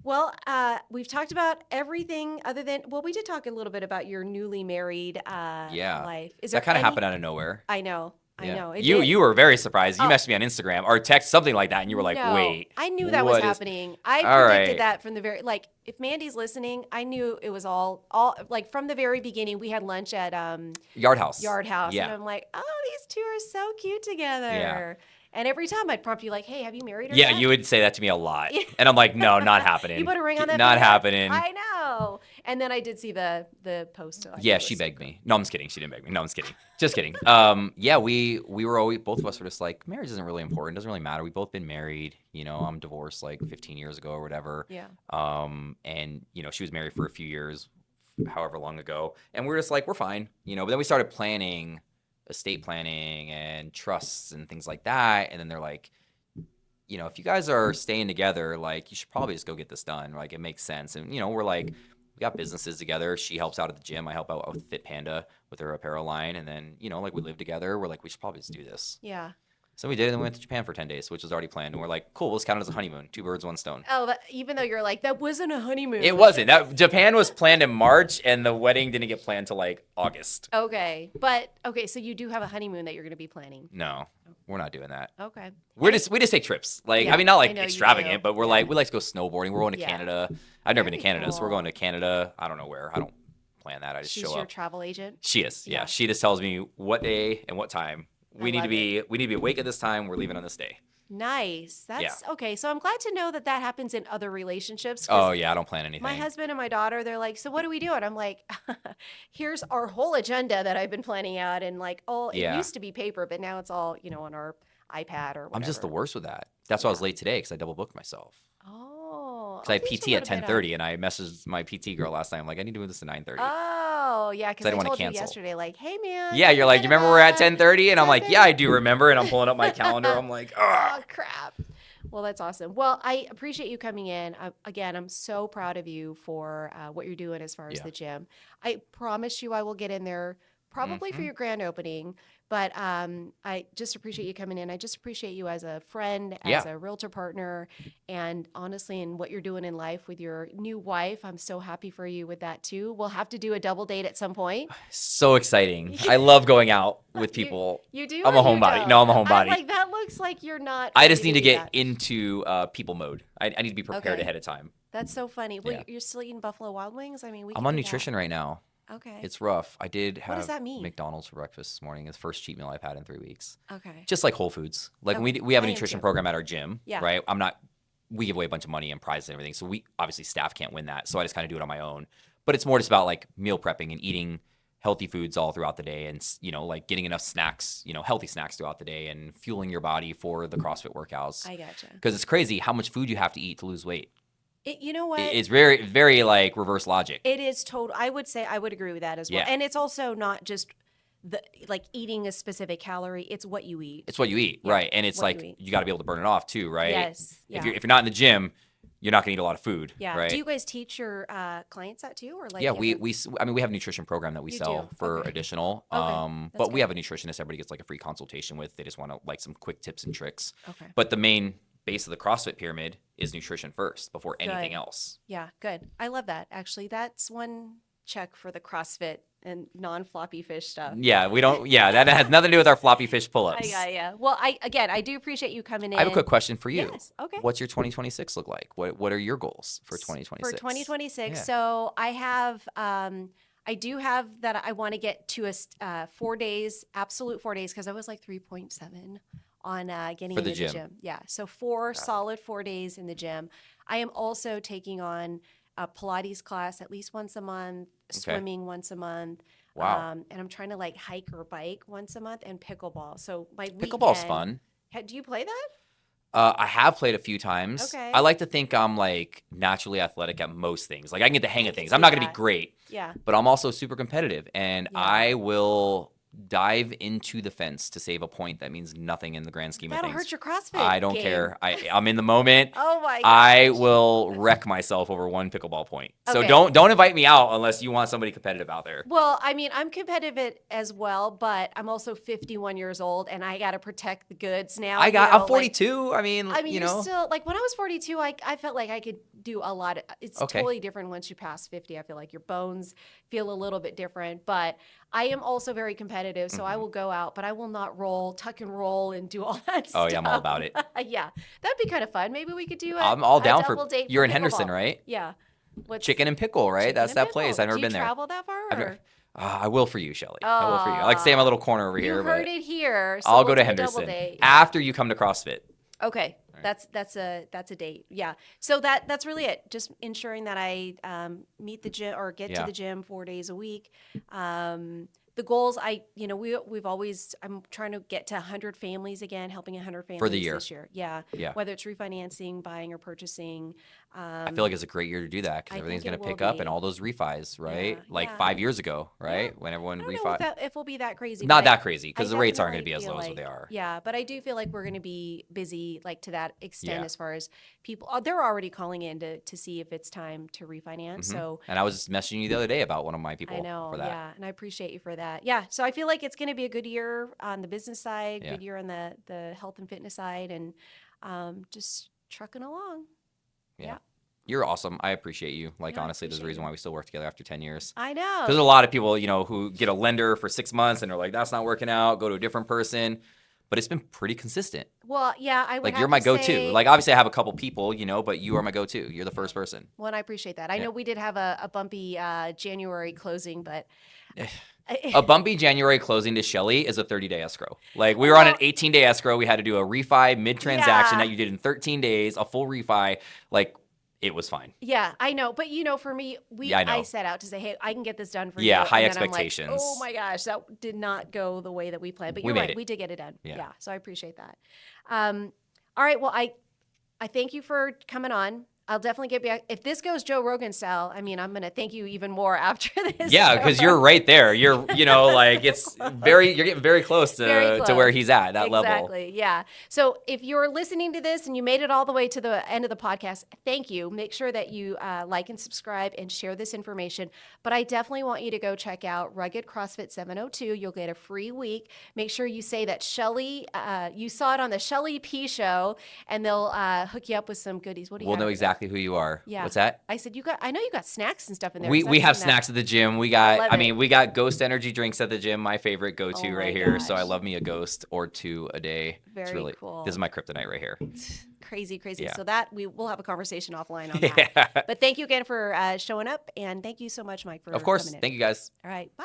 Well, we've talked about everything other than, we did talk a little bit about your newly married life. That kind of happened out of nowhere. I know. You were very surprised. You messaged me on Instagram or text something like that, and you were like, "Wait." I knew that was happening. I predicted that from the very if Mandy's listening, I knew it was all like from the very beginning. We had lunch at Yard House. And I'm like, oh, these two are so cute together. Yeah. And every time I'd prompt you like, hey, have you married her yet? You would say that to me a lot. And I'm like, no, not happening. You put a ring on that? Not happening. I know. And then I did see the post. She begged me. No, I'm just kidding. She didn't beg me. No, I'm just kidding. Just kidding. We were always, both of us were just like, marriage isn't really important. It doesn't really matter. We've both been married. I'm divorced like 15 years ago or whatever. Yeah. And, she was married for a few years, however long ago. And we were just like, we're fine. But then we started planning estate planning and trusts and things like that. And then they're like, if you guys are staying together, like you should probably just go get this done. Like it makes sense. And, we're like, we got businesses together. She helps out at the gym. I help out with Fit Panda with her apparel line. And then, we live together. We're like, we should probably just do this. Yeah. So we did, and then we went to Japan for 10 days, which was already planned. And we're like, cool, let's count it as a honeymoon. 2 birds, 1 stone. Oh, even though you're like, that wasn't a honeymoon. It wasn't. Japan was planned in March, and the wedding didn't get planned till like August. Okay. So you do have a honeymoon that you're going to be planning. No, we're not doing that. Okay. We just take trips. Like, not like extravagant, but we're like, we like to go snowboarding. We're going to Canada. I've never been to Canada, so we're going to Canada. I don't know where. I don't plan that. I just show up. She's your travel agent? She is. Yeah. She just tells me what day and what time. We need to be awake at this time. We're leaving on this day. Nice. That's okay. So I'm glad to know that happens in other relationships. Oh yeah, I don't plan anything. My husband and my daughter, they're like, so what do we do? And I'm like, here's our whole agenda that I've been planning out. And like, it used to be paper, but now it's all, on our iPad or whatever. I'm just the worst with that. That's why I was late today, because I double booked myself. Oh. Because I had PT at 10:30, and I messaged my PT girl last night. I'm like, I need to do this at 9:30. Oh, yeah, because I told you yesterday, like, hey, man. Yeah, you're like, you remember we're at 10:30? And I'm like, yeah, I do remember. And I'm pulling up my calendar. I'm like, oh, crap. Well, that's awesome. Well, I appreciate you coming in. Again, I'm so proud of you for what you're doing as far as the gym. I promise you I will get in there probably for your grand opening. But I just appreciate you coming in. I just appreciate you as a friend, as a realtor partner, and honestly, in what you're doing in life with your new wife. I'm so happy for you with that too. We'll have to do a double date at some point. So exciting. I love going out with people. You do? I'm or a homebody. No, I'm a homebody. Like that looks like you're not. I just ready need to do get that. into people mode. I need to be prepared ahead of time. That's so funny. Well, Yeah. you're still eating Buffalo Wild Wings? I mean, we I'm can on do nutrition right now. Okay. It's rough. I did What does have that mean? McDonald's for breakfast this morning. It's the first cheat meal I've had in 3 weeks. Okay. Just like Whole Foods. Like Okay. we have a I am nutrition too. program at our gym, Yeah. right? We give away a bunch of money and prizes and everything. So we obviously staff can't win that. So I just kind of do it on my own. But it's more just about like meal prepping and eating healthy foods all throughout the day and, like getting enough snacks, healthy snacks throughout the day and fueling your body for the CrossFit workouts. I gotcha. Because it's crazy how much food you have to eat to lose weight. You know what? It's very, very like reverse logic. It is total. I would say I would agree with that as well. Yeah. And it's also not just like eating a specific calorie. It's what you eat. It's what you eat, Yeah, right? And it's what you like eat. you got to be able to burn it off too, right? Yes. Yeah. If you're not in the gym, you're not gonna eat a lot of food, Yeah. right? Do you guys teach your clients that too, or like? Yeah, we have a nutrition program that we You sell do? for Okay. additional. That's But we good. have a nutritionist everybody gets like a free consultation with. They just want to like some quick tips and tricks. Okay. But the main base of the CrossFit pyramid is nutrition first before anything Good. else. Yeah. Good. I love that. Actually, that's one check for the CrossFit and non-floppy fish stuff. Yeah, we don't. Yeah, that has nothing to do with our floppy fish pull-ups. Yeah. Well, I do appreciate you coming in. I have a quick question for you. Yes. Okay. What's your 2026 look like? What are your goals for 2026? For 2026, Yeah. so I have, I do have that I want to get to 4 days, absolute 4 days, because I was like 3.7 on getting For the into the gym. gym. Yeah, so solid 4 days in the gym. I am also taking on a Pilates class at least once a month, swimming once a month. Wow. And I'm trying to like hike or bike once a month and pickleball. So my Pickleball's weekend- fun. Do you play that? I have played a few times. Okay. I like to think I'm like naturally athletic at most things. Like I can get the hang of things. see I'm not going to that. be great, Yeah. but I'm also super competitive and Yeah. I will dive into the fence to save a point that means nothing in the grand scheme of That'll things. hurt your CrossFit. I don't game. care. I'm in the moment. Oh my gosh. I will wreck myself over one pickleball point. So Okay. don't invite me out unless you want somebody competitive out there. Well, I mean, I'm competitive as well, but I'm also 51 years old, and I got to protect the goods now. I'm 42. I mean, you you're know. still like when I was 42, I felt like I could do a lot. It's Okay. totally different once you pass 50. I feel like your bones feel a little bit different, but I am also very competitive, so I will go out, but I will not tuck and roll, and do all that stuff. Oh yeah, I'm all about it. Yeah, that'd be kind of fun. Maybe we could do. I'm all down double for. date You're in pickleball. Henderson, right? Yeah. What's Chicken and pickle, right? chicken That's and that pickle? place. I've never Do been you there. travel that far? I've or- never- I will for you, Shelly. I will for you. I like to stay in my little corner over You here, heard but it here. So I'll we'll go to do a double Henderson date. after you come to CrossFit. Okay, that's a date. Yeah. So that's really it. Just ensuring that I meet the gym or get to Yeah. the gym 4 days a week. The goals, I'm trying to get to 100 families again, helping 100 families year. this year. Yeah. Yeah. Whether it's refinancing, buying, or purchasing. I feel like it's a great year to do that I because everything's think going it to pick will up be. and all those refis, right? Yeah, Like yeah. 5 years ago, right? When everyone I don't know refi. if we'll be that crazy. Not but that crazy because I the rates aren't going to definitely be as low feel as what they are. Yeah, but I do feel like we're going to be busy, like to that extent, Yeah. as far as people. They're already calling in to see if it's time to refinance. So And I was just messaging you the other day about one of my people I know, for that. yeah, and I appreciate you for that. Yeah, so I feel like it's going to be a good year on the business side, Yeah. good year on the health and fitness side, and just trucking along. Yeah. You're awesome. I appreciate you. Like, Yeah, I honestly, there's a appreciate reason you. why we still work together after 10 years. I know. There's a lot of people, who get a lender for 6 months and they're like, that's not working out, go to a different person. But it's been pretty consistent. Well, yeah, I would Like, have you're my to go-to. say- Like, obviously, I have a couple people, but you are my go-to. You're the first person. Well, and I appreciate that. I Yeah. know we did have a bumpy January closing, but A bumpy January closing to Shelly is a 30-day escrow. Like, we were on an 18-day escrow. We had to do a refi mid-transaction Yeah. that you did in 13 days, a full refi. Like, it was fine. yeah, I know. But for me, Yeah, I know. I set out to say, hey, I can get this done for you. Yeah, high And then I'm like, expectations. oh my gosh, that did not go the way that we planned. But We you're made right, it. we did get it done. Yeah. Yeah, so I appreciate that. All right, well, I thank you for coming on. I'll definitely get back. If this goes Joe Rogan style, I mean, I'm going to thank you even more after this. Yeah, because you're right there. You're, like you're getting very close Very to close. where he's at, that level. Exactly. Yeah. So if you're listening to this and you made it all the way to the end of the podcast, thank you. Make sure that you like and subscribe and share this information. But I definitely want you to go check out Rugged CrossFit 702. You'll get a free week. Make sure you say that Shelly, you saw it on the Shelly P show, and they'll hook you up with some goodies. What do you We'll have? know exactly who you are. Yeah. What's that? I said I know you got snacks and stuff in there. We have snacks at the gym. We got, love it. we got Ghost energy drinks at the gym. My favorite go-to Oh right my here. So I gosh. love me a Ghost or 2 a day. It's Very really cool. This is my kryptonite right here. Crazy. Yeah. So that we'll have a conversation offline on that. Yeah. But thank you again for showing up, and thank you so much, Mike, for Of course. coming in. Thank you guys. All right. Bye.